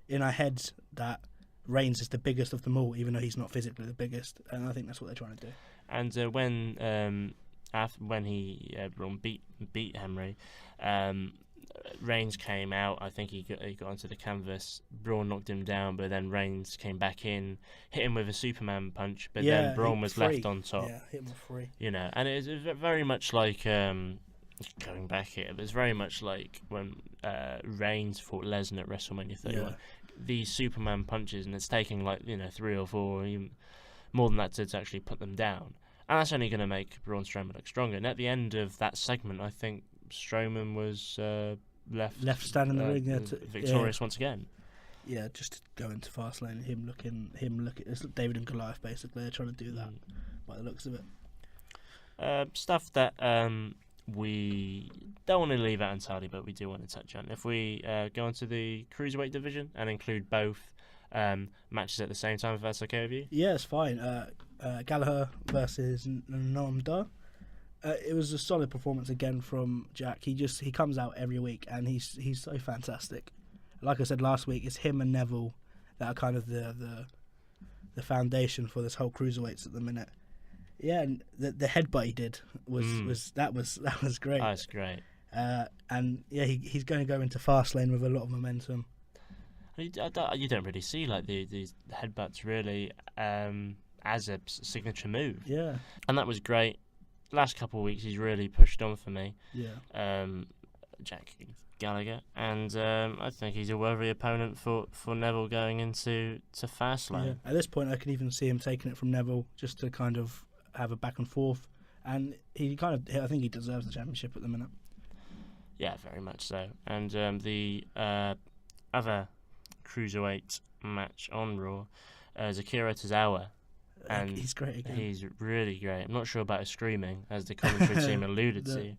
S3: in our heads that Reigns is the biggest of them all, even though he's not physically the biggest, and I think that's what they're trying to do.
S2: And when he Braun beat Henry, Reigns came out. I think he got onto the canvas. Braun knocked him down, but then Reigns came back in, hit him with a Superman punch. But then Braun was left on top.
S3: Yeah, hit him with free.
S2: You know, and it was very much like going back here. It was very much like when Reigns fought Lesnar at WrestleMania 31.
S3: Yeah.
S2: These Superman punches, and it's taking 3 or 4, even more than that to actually put them down. And that's only going to make Braun Strowman look stronger. And at the end of that segment, I think Strowman was left standing in the ring, victorious once again.
S3: Yeah, just to go into Fastlane, him looking, it's like David and Goliath basically. They're trying to do that by the looks of it.
S2: Stuff that we don't want to leave out entirely, but we do want to touch on. If we go on to the cruiserweight division and include both matches at the same time, if that's okay with you?
S3: Yeah, it's fine. Gallagher versus Noam Dar. It was a solid performance again from Jack. He comes out every week and he's so fantastic. Like I said last week, it's him and Neville that are kind of the foundation for this whole cruiserweights at the minute. Yeah, and the headbutt he did was great.
S2: That's great.
S3: And yeah, he's going to go into Fastlane with a lot of momentum.
S2: You don't really see these headbutts really as a signature move.
S3: Yeah,
S2: and that was great. Last couple of weeks, he's really pushed on for me.
S3: Yeah.
S2: Jack Gallagher, and I think he's a worthy opponent for Neville going into Fastlane.
S3: Yeah. At this point, I can even see him taking it from Neville just to kind of have a back and forth, and I think he deserves the championship at the minute.
S2: Yeah, very much so. And the other cruiserweight match on Raw is Akira Tozawa. And
S3: he's great again.
S2: He's really great. I'm not sure about his screaming, as the commentary team alluded to.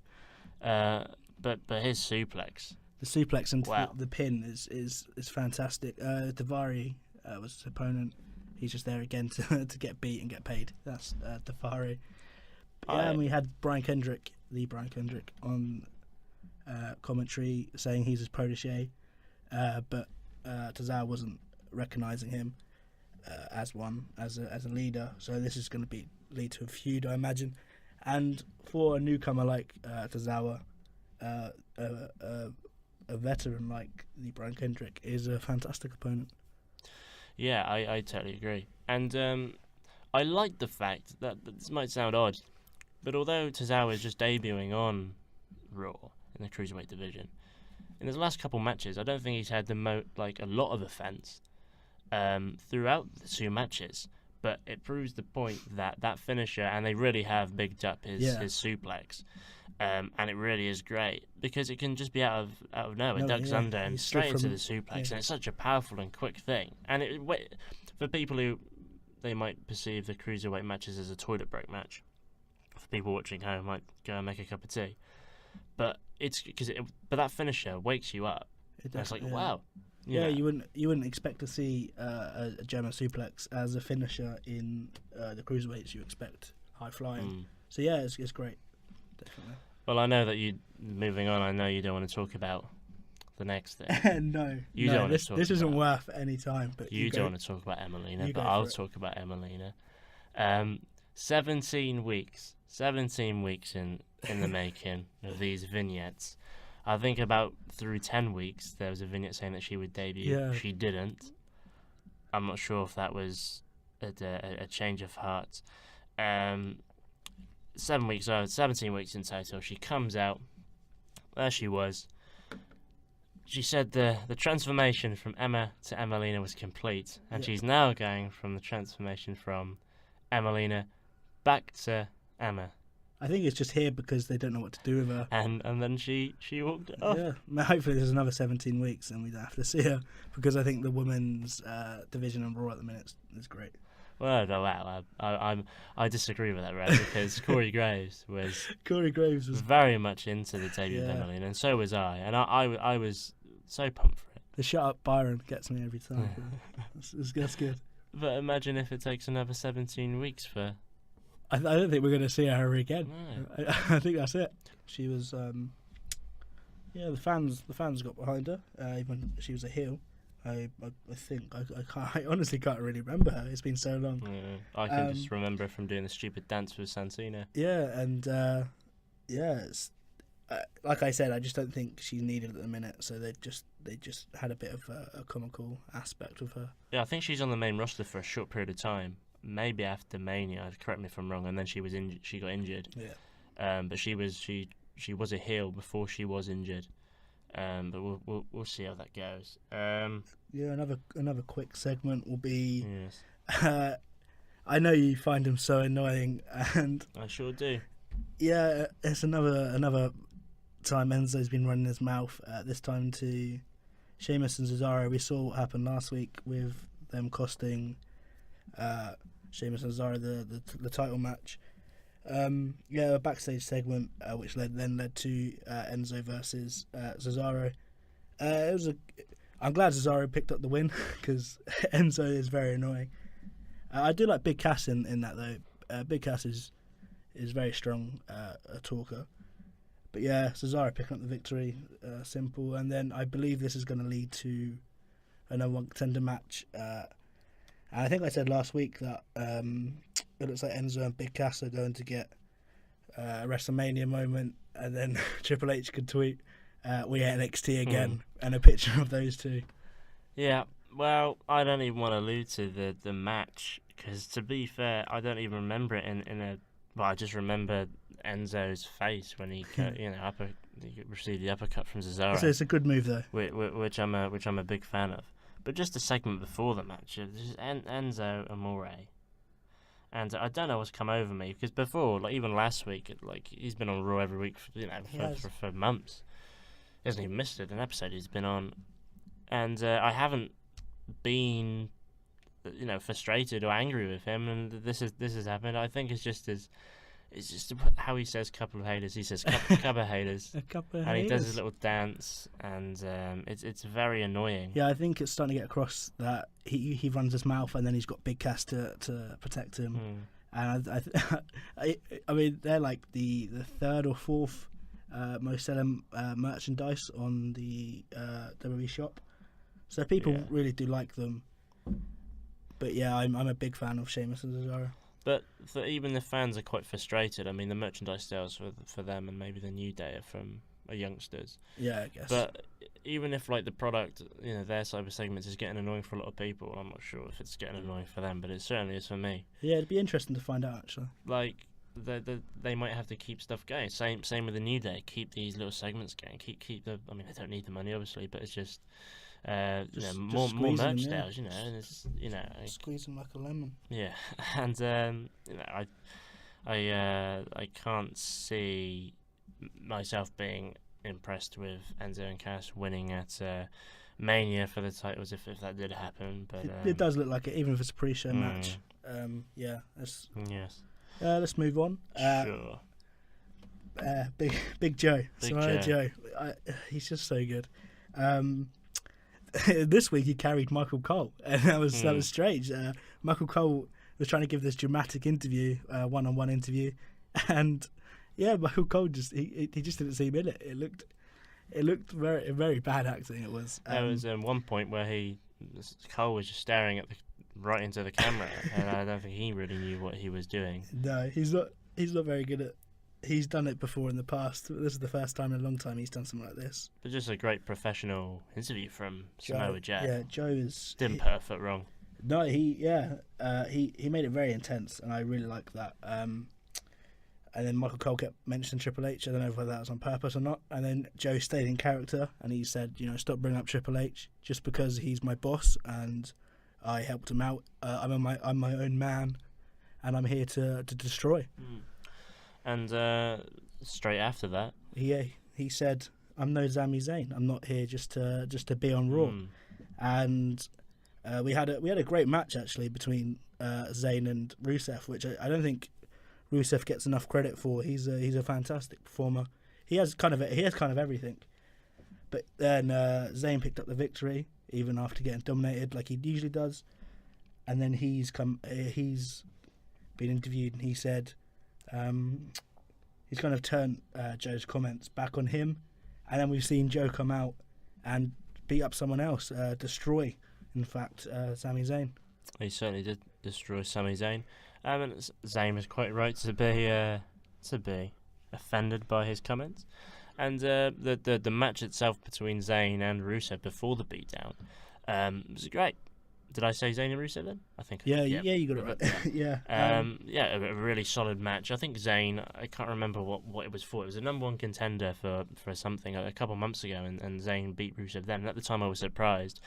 S2: But his suplex.
S3: The suplex into
S2: wow.
S3: the pin is fantastic. Daivari was his opponent. He's just there again to get beat and get paid. That's Daivari. Yeah, and we had Brian Kendrick on commentary saying he's his protege, but Tozawa wasn't recognising him as a leader. So this is going to lead to a feud, I imagine. And for a newcomer like Tozawa, a veteran like the Brian Kendrick is a fantastic opponent.
S2: Yeah, I totally agree. And I like the fact that this might sound odd, but although Tozawa is just debuting on Raw in the Cruiserweight division, in his last couple matches, I don't think he's had a lot of offense throughout the 2 matches. But it proves the point that finisher, and they really have bigged up his suplex, and it really is great because it can just be out of nowhere, ducks under and straight into the suplex, and it's such a powerful and quick thing. And for people who they might perceive the cruiserweight matches as a toilet break match, for people watching home might go and make a cup of tea, but but that finisher wakes you up. It's like wow.
S3: Yeah, you wouldn't expect to see a German suplex as a finisher in the cruiserweights. You expect high flying. So yeah, it's great, definitely.
S2: Well, I know that moving on. I know you don't want to talk about the next thing.
S3: No,
S2: this
S3: isn't worth any time. But
S2: you don't want to talk about Emelina, but I'll talk about Emelina. 17 weeks in the making of these vignettes. I think about through 10 weeks, there was a vignette saying that she would debut.
S3: Yeah.
S2: She didn't. I'm not sure if that was a change of heart. 17 weeks in total. She comes out. There she was. She said the transformation from Emma to Emelina was complete, and she's now going from the transformation from Emelina back to Emma.
S3: I think it's just here because they don't know what to do with her.
S2: And then she walked off.
S3: Yeah, hopefully there's another 17 weeks and we don't have to see her, because I think the women's division on Raw at the minute is great.
S2: Well, wow, I disagree with that, right? Because Corey Graves was very much into the debut of Emelina, and so was I, and I was so pumped for it.
S3: The shut up Byron gets me every time. That's good.
S2: But imagine if it takes another 17 weeks for.
S3: I don't think we're going to see her again.
S2: No.
S3: I think that's it. She was, the fans got behind her. Even she was a heel. I think I honestly can't really remember her. It's been so long.
S2: Yeah, I can just remember from doing the stupid dance with Santina.
S3: Yeah, and like I said, I just don't think she's needed at the minute. So they just had a bit of a comical aspect with her.
S2: Yeah, I think she's on the main roster for a short period of time. Maybe after Mania, correct me if I'm wrong, and then she was she got injured.
S3: Yeah.
S2: But she was a heel before she was injured. But we'll see how that goes.
S3: Yeah, another quick segment will be.
S2: Yes.
S3: I know you find him so annoying, and
S2: I sure do.
S3: yeah, it's another time Enzo's been running his mouth. This time to Sheamus and Cesaro. We saw what happened last week with them costing Sheamus and Cesaro the title match. A backstage segment which led to Enzo versus Cesaro. I'm glad Cesaro picked up the win because Enzo is very annoying. I do like Big Cass in that though. Big Cass is very strong, a talker. But yeah, Cesaro picking up the victory, simple. And then I believe this is going to lead to another one contender match. And I think I said last week that it looks like Enzo and Big Cass are going to get a WrestleMania moment, and then Triple H could tweet, "We NXT again," and a picture of those two.
S2: Yeah, well, I don't even want to allude to the match because, to be fair, I don't even remember it in a. Well, I just remember Enzo's face when he he received the uppercut from Cesaro.
S3: So it's a good move though,
S2: which I'm a big fan of. But just the segment before the match, just Enzo Amore. And I don't know what's come over me because before, like even last week, he's been on Raw every week, for months. He hasn't even missed an episode he's been on, and I haven't been, frustrated or angry with him. And this has happened. I think it's just how he says "couple of haters." He says "couple of haters," and he does his little dance, and it's very annoying.
S3: Yeah, I think it's starting to get across that he runs his mouth, and then he's got Big Cass to protect him. And I mean, they're like the third or fourth most selling merchandise on the WWE shop, so people really do like them. But yeah, I'm a big fan of Sheamus and Cesaro.
S2: But even the fans are quite frustrated. I mean, the merchandise sales for them and maybe the New Day are youngsters.
S3: Yeah, I guess.
S2: But even if the product, their side of segments is getting annoying for a lot of people, I'm not sure if it's getting annoying for them, but it certainly is for me.
S3: Yeah, it'd be interesting to find out actually.
S2: They might have to keep stuff going. Same with the New Day. Keep these little segments going. Keep the. I mean, they don't need the money obviously, but it's just. More merch sales, and it's
S3: squeeze them like a lemon.
S2: Yeah, and I can't see myself being impressed with Enzo and Cass winning at Mania for the titles if that did happen. But
S3: it does look like it, even if it's a pre-show match. Let's move on.
S2: Sure.
S3: Big Joe, Samoa Joe. He's just so good. This week he carried Michael Cole, and that was strange. Michael Cole was trying to give this dramatic interview, one-on-one interview, and Michael Cole just he just didn't seem in it. It looked very very bad acting. It was.
S2: There was one point where Cole was just staring right into the camera, and I don't think he really knew what he was doing.
S3: No, he's not very good at. He's done it before in the past. This is the first time in a long time he's done something like this.
S2: But just a great professional interview from Samoa Joe.
S3: Yeah, Joe didn't
S2: put a foot wrong.
S3: No, he made it very intense, and I really like that. And then Michael Cole kept mentioning Triple H. I don't know whether that was on purpose or not. And then Joe stayed in character, and he said, stop bringing up Triple H just because he's my boss and I helped him out. I'm my own man, and I'm here to destroy.
S2: And straight after that,
S3: he said, "I'm no Sami Zayn. I'm not here just to be on Raw." And we had a great match actually between Zayn and Rusev, which I don't think Rusev gets enough credit for. He's a fantastic performer. He has kind of everything. But then Zayn picked up the victory even after getting dominated like he usually does. And then he's been interviewed, and he said. He's kind of turned Joe's comments back on him, and then we've seen Joe come out and beat up someone else, destroy, in fact, Sami Zayn.
S2: He certainly did destroy Sami Zayn. And Zayn was quite right to be offended by his comments. And the match itself between Zayn and Rusev before the beatdown was great. Did I say Zayn and Rusev then? I think.
S3: Yeah, you got it right. Yeah.
S2: A really solid match. I think Zayn, I can't remember what it was for. It was a number one contender for something a couple months ago, and Zayn beat Rusev then. And at the time, I was surprised.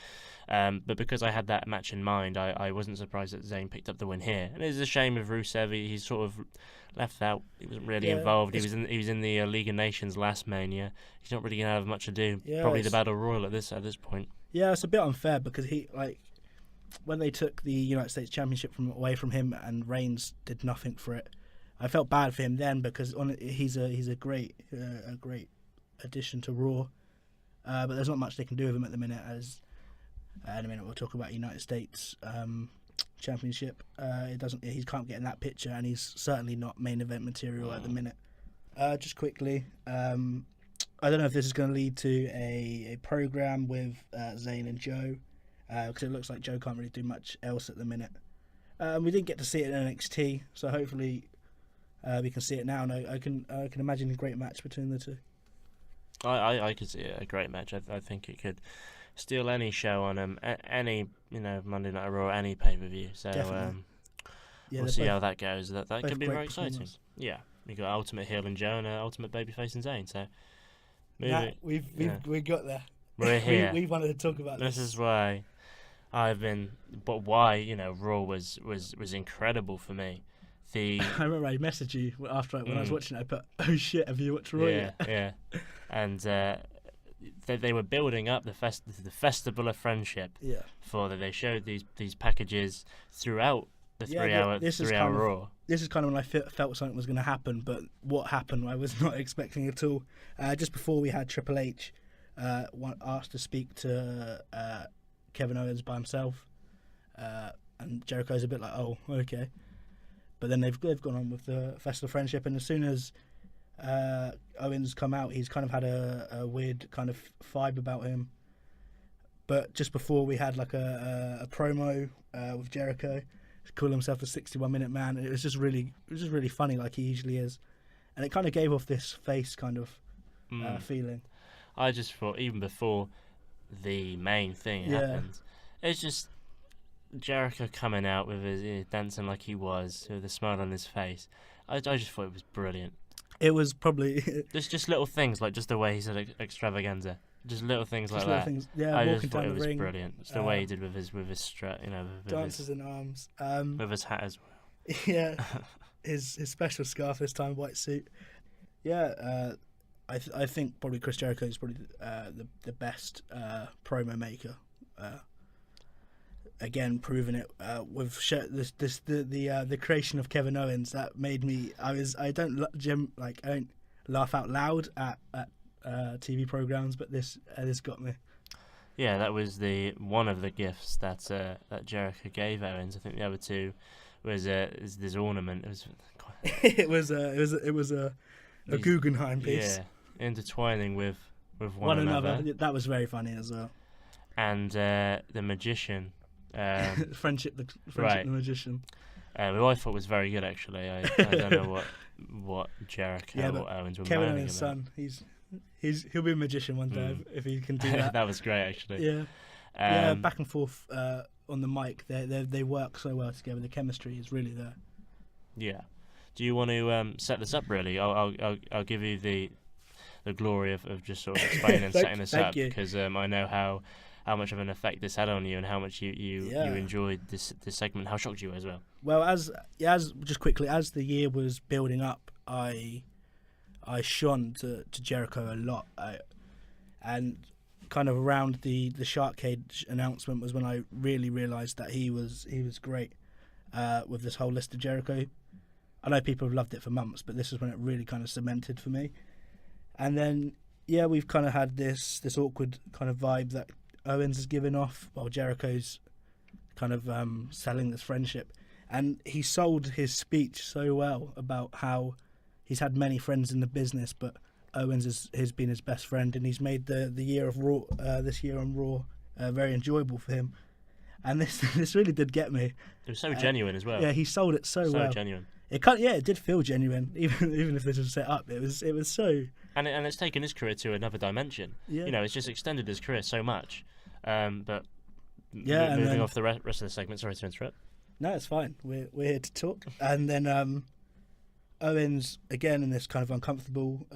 S2: But because I had that match in mind, I wasn't surprised that Zayn picked up the win here. And it's a shame of Rusev. He's sort of left out. He wasn't really involved. He was in the League of Nations last Mania. He's not really gonna have much to do. Probably the Battle Royal at this point.
S3: Yeah, it's a bit unfair because when they took the United States Championship away from him and Reigns did nothing for it, I felt bad for him then because he's a great addition to Raw, but there's not much they can do with him at the minute. As in a minute we'll talk about United States Championship. He can't get in that picture, and he's certainly not main event material at the minute. Just quickly, I don't know if this is going to lead to a program with Zayn and Joe. Because it looks like Joe can't really do much else at the minute. We didn't get to see it in NXT, so hopefully we can see it now. And I can imagine a great match between the two.
S2: I could see a great match. I think it could steal any show on any Monday Night Raw, any pay-per-view. So we'll see how that goes. That could be very exciting. Yeah, we got Ultimate Heel and Joe and Ultimate Babyface and Zayn. So we got there. We're here.
S3: We wanted to talk about this.
S2: This is why. Why Raw was incredible for me. I
S3: remember I messaged you after when I was watching it. I put, "Oh shit, have you watched Raw yet?"
S2: Yeah, and they were building up the festival of friendship.
S3: Yeah.
S2: For that, they showed these packages throughout the 3 hour Raw.
S3: This is kind of when I felt something was going to happen, but what happened I was not expecting at all. Just before we had Triple H asked to speak to Kevin Owens by himself, and Jericho's a bit like, oh, okay. But then they've gone on with the Festival of Friendship, and as soon as Owens come out, he's kind of had a weird kind of vibe about him. But just before we had like a promo with Jericho, call himself the 61-minute man, and it was just really funny, like he usually is, and it kind of gave off this face kind of feeling.
S2: I just thought even before the main thing happened, it's just Jericho coming out with his dancing like he was, with a smile on his face. I just thought it was brilliant.
S3: It was probably
S2: just little things like just the way he said extravaganza, just little things like that.
S3: Things,
S2: I just thought it was brilliant. Just the way he did with his strut,
S3: dances in arms,
S2: with his hat as well.
S3: Yeah, his special scarf this time, white suit. Yeah. I think probably Chris Jericho is probably the best promo maker. Again, proving it with the creation of Kevin Owens that made me. I don't laugh out loud at TV programs, but this got me.
S2: Yeah, that was one of the gifts that Jericho gave Owens. I think the other two was this ornament.
S3: It was a Guggenheim piece.
S2: Yeah. Intertwining with one another.
S3: That was very funny as well.
S2: And the magician,
S3: friendship the magician,
S2: who I thought was very good actually. I don't know what Jericho or Owens were
S3: Kevin
S2: moaning
S3: Owens'
S2: about.
S3: son, he'll be a magician one day if he can do that.
S2: That was great actually.
S3: Yeah, back and forth on the mic. They work so well together. The chemistry is really there.
S2: Yeah. Do you want to set this up? Really, I'll give you the glory of just sort of explaining and setting this up, because I know how much of an effect this had on you and how much you enjoyed this segment. How shocked you as well?
S3: Well, as just quickly, as the year was building up, I shone to Jericho a lot, and kind of around the Shark Cage announcement was when I really realised that he was great with this whole list of Jericho. I know people have loved it for months, but this is when it really kind of cemented for me. And then, we've kind of had this awkward kind of vibe that Owens is giving off while Jericho's kind of selling this friendship. And he sold his speech so well about how he's had many friends in the business, but Owens has been his best friend, and he's made the year of Raw, this year on Raw, very enjoyable for him. And this really did get me.
S2: It was so genuine as well.
S3: Yeah, he sold it so well.
S2: So genuine.
S3: It did feel genuine, even if this was set up. It was so
S2: and it's taken his career to another dimension.
S3: Yeah.
S2: You know, it's just extended his career so much. But
S3: Yeah,
S2: moving off the rest of the segment. Sorry to interrupt.
S3: No, it's fine. We're here to talk. And then Owens, again in this kind of uncomfortable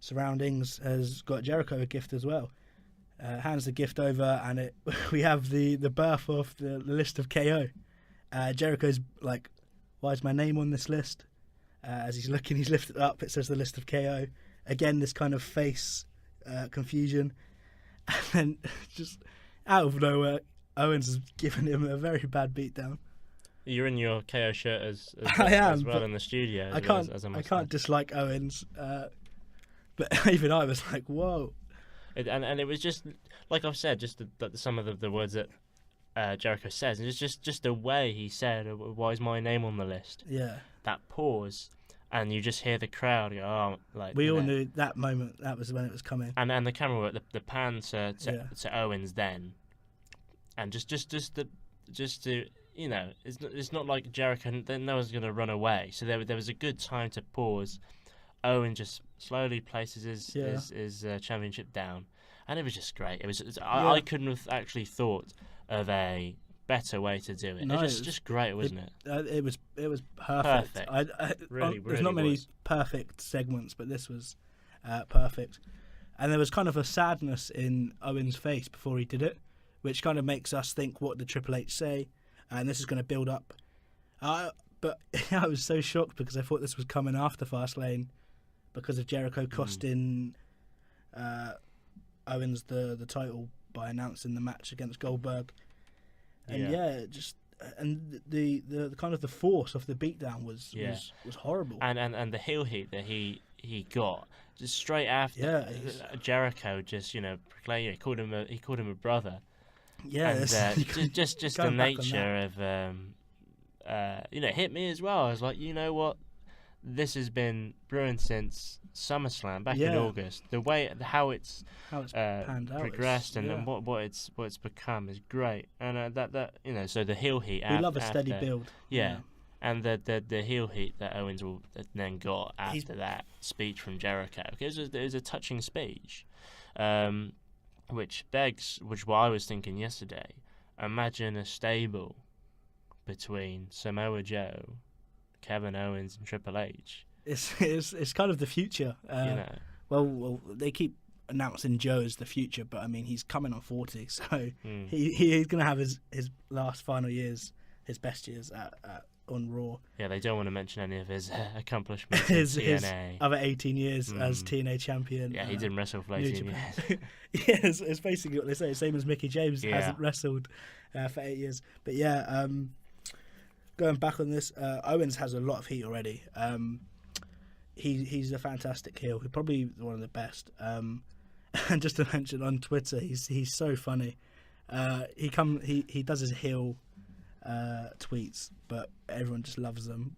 S3: surroundings, has got Jericho a gift as well. Hands the gift over, and we have the birth of the list of KO. Jericho's like, "Why is my name on this list?" As he's looking, he's lifted it up. It says the list of KO. Again, this kind of face confusion, and then just out of nowhere, Owens has given him a very bad beatdown.
S2: You're in your KO shirt as
S3: I am,
S2: as well in the studio.
S3: I can't dislike Owens, but even I was like, "Whoa!"
S2: And it was just like I've said, just some of the words that Jericho says, and it's just the way he said, "Why is my name on the list?"
S3: Yeah,
S2: that pause, and you just hear the crowd go, "Oh!" Like
S3: we all knew that moment. That was when it was coming.
S2: And the camera work, the pan to Owens then, and just to you know, it's not like Jericho. No one's going to run away. So there was a good time to pause. Owen just slowly places his championship down, and it was just great. I couldn't have actually thought of a better way to do it.
S3: No,
S2: it was just great, wasn't it?
S3: It was perfect.
S2: Really
S3: there's not many perfect segments, but this was perfect. And there was kind of a sadness in Owen's face before he did it, which kind of makes us think, what did Triple H say? And this is going to build up. But I was so shocked because I thought this was coming after Fastlane because of Jericho costing Owens the title by announcing the match against Goldberg. And and the kind of the force of the beatdown was horrible.
S2: And the heel heat that he got just straight after Jericho just proclaimed, he called him a brother.
S3: Yeah,
S2: and, just the nature of hit me as well. I was like, you know what, this has been brewing since SummerSlam back in August. The way how it's
S3: panned out,
S2: progressed and what it's become is great. And so the heel heat.
S3: We love a steady build.
S2: Yeah. And the heel heat that Owens then got after that speech from Jericho, because it was a touching speech. Which what I was thinking yesterday. Imagine a stable between Samoa Joe, Kevin Owens, and Triple H.
S3: It's kind of the future. Well, they keep announcing Joe as the future, but I mean he's coming on 40, so he's going to have his last final years, his best years on Raw. Yeah,
S2: they don't want to mention any of his accomplishments.
S3: His other 18 years as TNA champion.
S2: Yeah, he didn't wrestle for 18 years.
S3: Yes, it's basically what they say. Same as Mickie James hasn't wrestled for 8 years. But going back on this, Owens has a lot of heat already. He's a fantastic heel. He's probably one of the best. And just to mention on Twitter, he's so funny. He does his heel tweets, but everyone just loves them.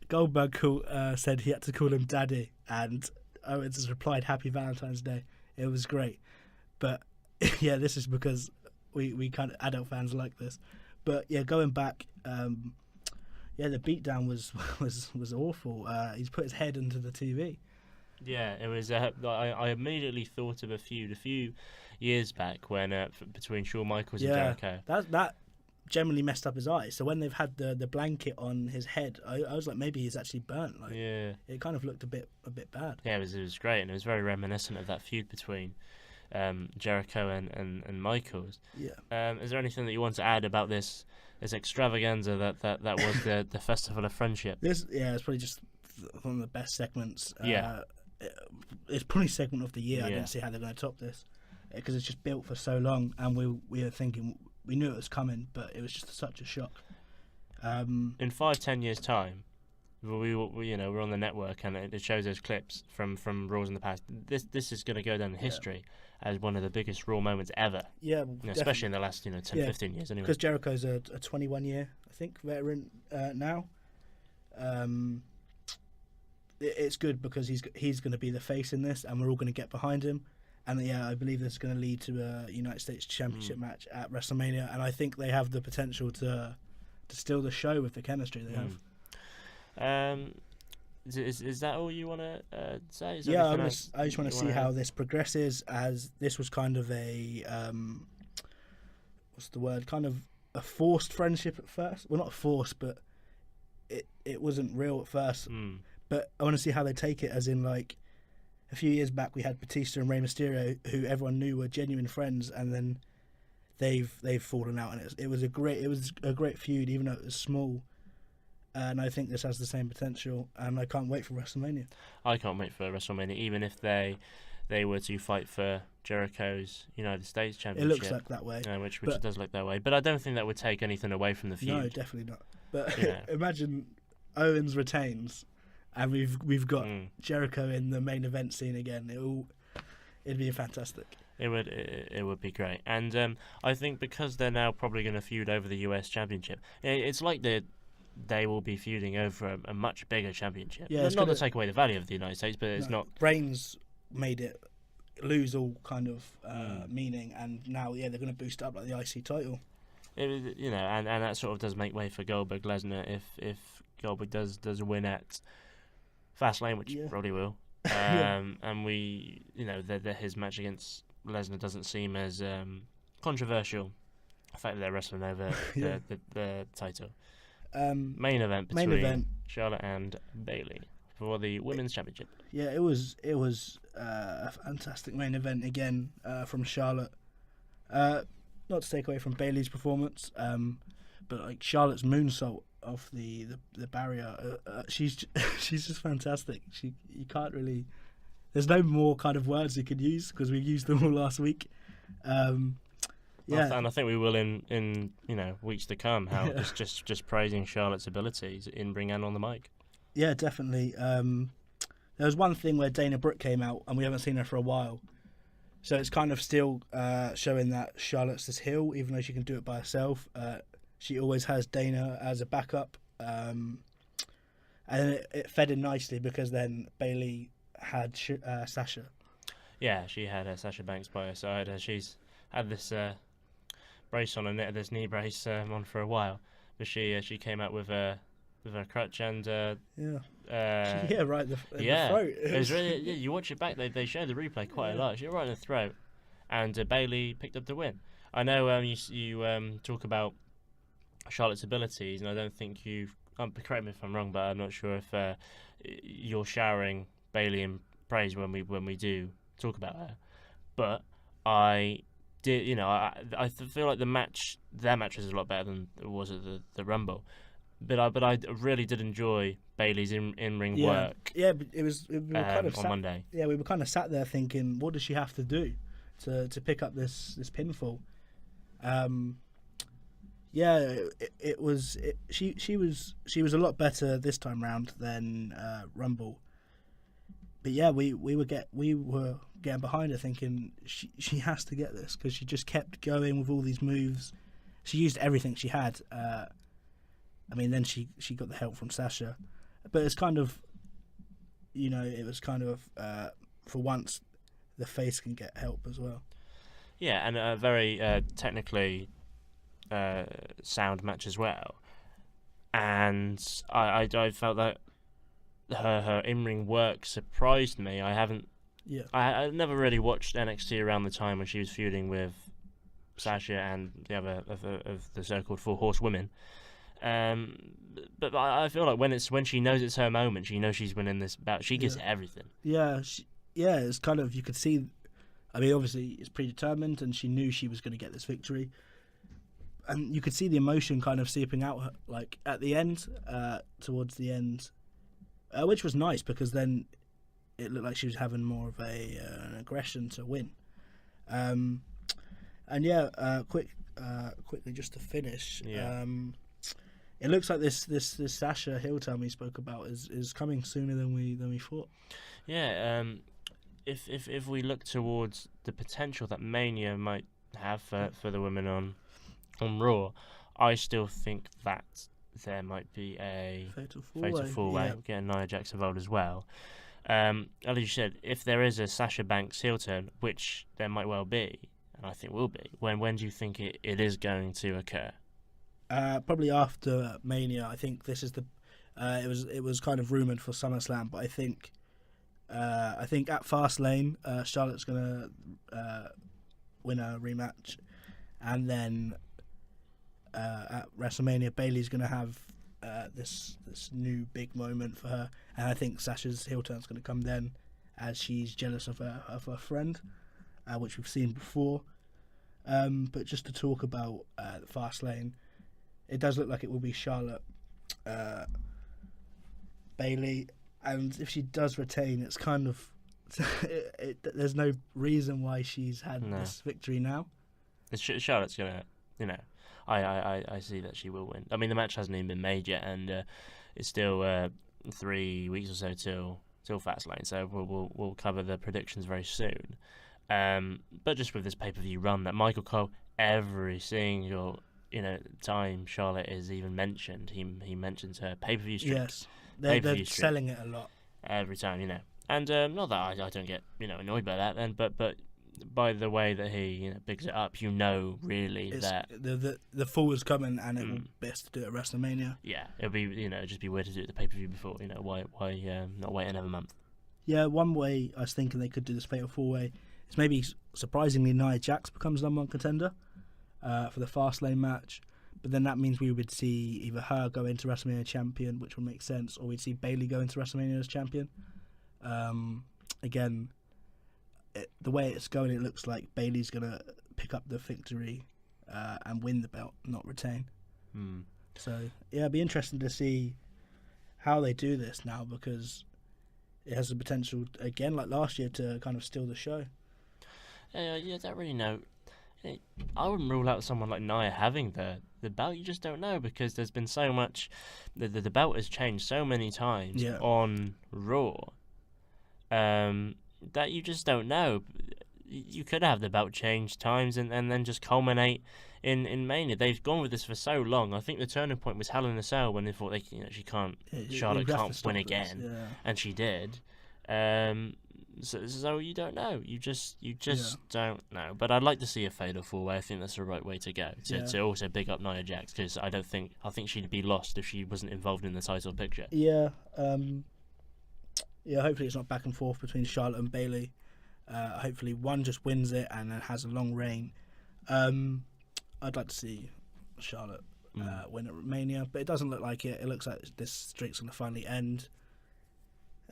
S3: Goldberg said he had to call him Daddy, and Owens has replied Happy Valentine's Day. It was great, but this is because we kind of adult fans like this. But going back, the beatdown was awful. He's put his head into the TV.
S2: Yeah, it was. I immediately thought of a few years back when between Shawn Michaels and Jericho.
S3: That generally messed up his eyes. So when they've had the blanket on his head, I was like, maybe he's actually burnt. It kind of looked a bit bad.
S2: Yeah, it was great, and it was very reminiscent of that feud between Jericho and Michaels.
S3: Yeah.
S2: Is there anything that you want to add about this extravaganza that was the Festival of Friendship?
S3: It's probably just one of the best segments. It's probably segment of the year. I didn't see how they're going to top this because it's just built for so long, and we were thinking, we knew it was coming, but it was just such a shock.
S2: In 5-10 years' time, we're on the network, and it shows those clips from Raws in the past. This is going to go down in history as one of the biggest Raw moments ever.
S3: Yeah,
S2: especially in the last 10-15 years anyway.
S3: Because Jericho's a 21-year, I think, veteran now. It's good because he's going to be the face in this, and we're all going to get behind him. And I believe this is going to lead to a United States Championship match at WrestleMania, and I think they have the potential to steal the show with the chemistry they have.
S2: Is that all you want to say? Is
S3: Yeah,
S2: anything else
S3: I just want
S2: you
S3: to see
S2: wanna
S3: how
S2: add?
S3: this progresses, as this was kind of a what's the word? Kind of a forced friendship at first. Well, not forced, but it wasn't real at first.
S2: Mm.
S3: But I want to see how they take it, as in like a few years back we had Batista and Rey Mysterio, who everyone knew were genuine friends, and then they've fallen out, and it was a great feud, even though it was small. And I think this has the same potential, and I can't wait for WrestleMania.
S2: I can't wait for WrestleMania, even if they were to fight for Jericho's United States
S3: It
S2: Championship.
S3: looks like that way.
S2: Which
S3: but-
S2: it does look that way. But I don't think that would take anything away from the feud.
S3: No, definitely not. But
S2: Yeah.
S3: imagine Owens retains, and we've got
S2: Mm.
S3: Jericho in the main event scene again. It'd be fantastic.
S2: It would be great. And I think because they're now probably going to feud over the US Championship, it's like they will be feuding over a much bigger championship.
S3: Yeah, it's
S2: not to
S3: gonna-
S2: take away the value of the United States, but it's not.
S3: Reigns made it lose all kind of meaning, and now they're going to boost it up like the IC title.
S2: And that sort of does make way for Goldberg Lesnar if Goldberg does win at Fastlane, which
S3: Yeah.
S2: he probably will.
S3: Yeah.
S2: And we, his match against Lesnar doesn't seem as controversial. The fact that they're wrestling over
S3: Yeah.
S2: the title.
S3: Um,
S2: Main event
S3: Main
S2: between
S3: event.
S2: Charlotte and Bayley for the Women's Championship.
S3: Yeah, it was a fantastic main event again from Charlotte. Not to take away from Bayley's performance, but like Charlotte's moonsault off the barrier, she's she's just fantastic. You can't really. There's no more kind of words you could use because we used them all last week. Yeah,
S2: And I think we will in weeks to come. How just praising Charlotte's abilities in ring and on the mic.
S3: yeah, definitely. There was one thing where Dana Brooke came out, and we haven't seen her for a while. So it's kind of still showing that Charlotte's this heel, even though she can do it by herself. She always has Dana as a backup. And it fed in nicely because then Bayley had Sasha.
S2: Yeah, she had Sasha Banks by her side. She's had this brace on her knee, this knee brace on for a while, but she came out with her crutch and
S3: Yeah, right. The
S2: yeah,
S3: throat.
S2: it was really you watch it back. They show the replay quite a lot. She was right in the throat, and Bayley picked up the win. I know you talk about Charlotte's abilities, and I don't think you've. Correct me if I'm wrong, but I'm not sure if you're showering Bayley in praise when we do talk about her. But I did, I feel like their match was a lot better than it was at the Rumble. But I really did enjoy Bayley's in ring work.
S3: Yeah, but we were kind of
S2: on Monday.
S3: Yeah, we were kind of sat there thinking, what does she have to do to pick up this pinfall? She was a lot better this time round than Rumble. But yeah, we were getting behind her, thinking she has to get this because she just kept going with all these moves. She used everything she had. Then she got the help from Sasha, but it's kind of, it was kind of for once the face can get help as well.
S2: Yeah, and a very technically sound match as well. And I felt that her in-ring work surprised me. I never really watched NXT around the time when she was feuding with Sasha and the other of the so-called Four Horsewomen. But I feel like when she knows it's her moment, she knows she's winning this bout. She gives it everything.
S3: Yeah, it's kind of, you could see. Obviously it's predetermined, and she knew she was going to get this victory. And you could see the emotion kind of seeping out, like at the end, towards the end, which was nice because then it looked like she was having more of an aggression to win. Quickly just to finish.
S2: Yeah.
S3: It looks like this Sasha heel turn we spoke about is coming sooner than we thought.
S2: Yeah. If we look towards the potential that Mania might have for the women on Raw, I still think that there might be a
S3: Fatal
S2: four-way, getting Nia Jax involved as well. As you said, if there is a Sasha Banks heel turn, which there might well be, and I think will be, when do you think it is going to occur?
S3: Probably after Mania. I think this is It was kind of rumored for SummerSlam, but I think at Fastlane, Charlotte's gonna win a rematch, and then at WrestleMania, Bayley's gonna have this new big moment for her, and I think Sasha's heel turn's gonna come then, as she's jealous of her friend, which we've seen before. But just to talk about Fastlane, it does look like it will be Charlotte, Bayley, and if she does retain, it's kind of there's no reason why she's had this victory now.
S2: Charlotte's gonna, I see that she will win. I mean, the match hasn't even been made yet, and it's still 3 weeks or so till Fastlane. So we'll cover the predictions very soon. But just with this pay-per-view run, that Michael Cole, every single time Charlotte is even mentioned, he mentions her pay-per-view streak.
S3: Yes, they're selling it a lot
S2: every time, And not that I don't get annoyed by that, then, but by the way that he bigs it up, really that
S3: the fall is coming, and it will be best to do it at WrestleMania.
S2: Yeah, it'll be it'd just be weird to do it at the pay-per-view before. Why not wait another month?
S3: Yeah, one way I was thinking they could do this fatal four-way is maybe surprisingly Nia Jax becomes number one contender for the Fastlane match, but then that means we would see either her go into WrestleMania champion, which would make sense, or we'd see Bayley go into WrestleMania as champion. Again, the way it's going, it looks like Bayley's gonna pick up the victory and win the belt, not retain. So yeah, it'd be interesting to see how they do this now, because it has the potential, again, like last year, to kind of steal the show.
S2: Yeah, I don't really know. I wouldn't rule out someone like Nia having the belt. You just don't know, because there's been so much. The belt has changed so many times on Raw that you just don't know. You could have the belt change times and then just culminate in Mania. They've gone with this for so long. I think the turning point was Hell in a Cell, when they thought Charlotte can't win again, and she did. So you don't know. You just don't know. But I'd like to see a fatal four-way. I think that's the right way to go. To also big up Nia Jax, because I think she'd be lost if she wasn't involved in the title picture.
S3: Yeah. Hopefully it's not back and forth between Charlotte and Bayley. Hopefully one just wins it and then has a long reign. I'd like to see Charlotte win at Mania, but it doesn't look like it. It looks like this streak's going to finally end.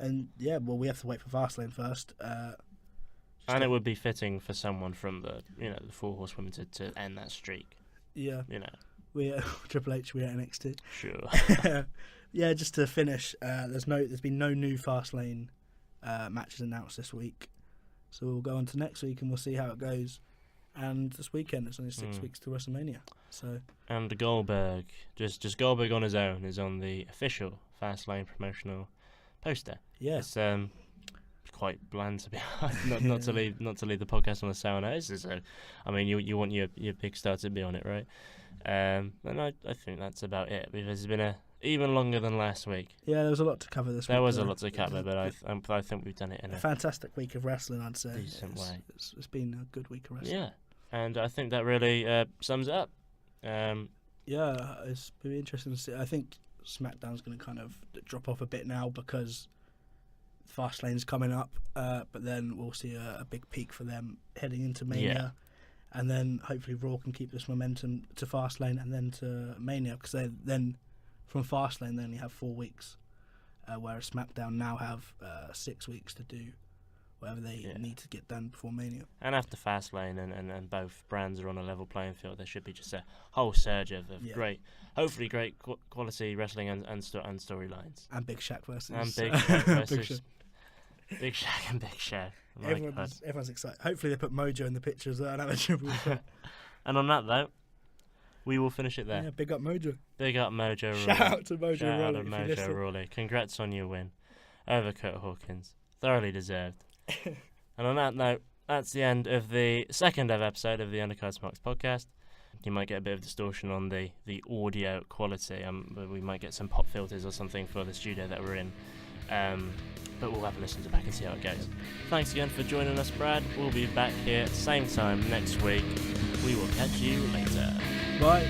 S3: And yeah, well, we have to wait for Fastlane first.
S2: And it would be fitting for someone from the the Four Horsewomen to end that streak.
S3: Yeah. We Triple H, we're at NXT.
S2: Sure.
S3: Yeah, just to finish, there's been no new Fastlane matches announced this week, so we'll go on to next week and we'll see how it goes. And this weekend, it's only 6 weeks to WrestleMania. So. And
S2: Goldberg, just Goldberg on his own, is on the official Fastlane promotional poster.
S3: Yeah.
S2: It's quite bland, to be honest. not to leave the podcast on a sour note. You want your big star to be on it, right? And I think that's about it, because it's been even longer than last week.
S3: Yeah, there was a lot to cover this week.
S2: There was a lot to cover, but I think we've done it in a
S3: fantastic week of wrestling, I'd say.
S2: Decent way.
S3: It's been a good week of wrestling.
S2: Yeah, and I think that really sums it up.
S3: Yeah, it's going to be interesting to see. I think SmackDown's going to kind of drop off a bit now, because Fastlane's coming up, but then we'll see a big peak for them heading into Mania. And then hopefully Raw can keep this momentum to Fastlane and then to Mania, because then from Fastlane they only have 4 weeks, whereas SmackDown now have 6 weeks to do whatever they need to get done before Mania.
S2: And after Fastlane and both brands are on a level playing field, there should be just a whole surge of great, hopefully great quality wrestling and storylines.
S3: And Big Shaq versus...
S2: And Big Shaq versus... Big Shaq and Big Shaq.
S3: Everyone's excited. Hopefully they put Mojo in the picture as well and have a triple threat.
S2: And on that though, we will finish it there.
S3: Yeah, big up Mojo.
S2: Big up Mojo Rawley.
S3: Shout out to Mojo
S2: Shout
S3: Rawley.
S2: out to Mojo Rawley. Congrats on your win over Kurt Hawkins. Thoroughly deserved. And on that note, that's the end of the second ever episode of the Undercard Smokes podcast. You might get a bit of distortion on the audio quality. We might get some pop filters or something for the studio that we're in. But we'll have a listen to back and see how it goes. Thanks again for joining us, Brad. We'll be back here same time next week. We will catch you later.
S3: Bye.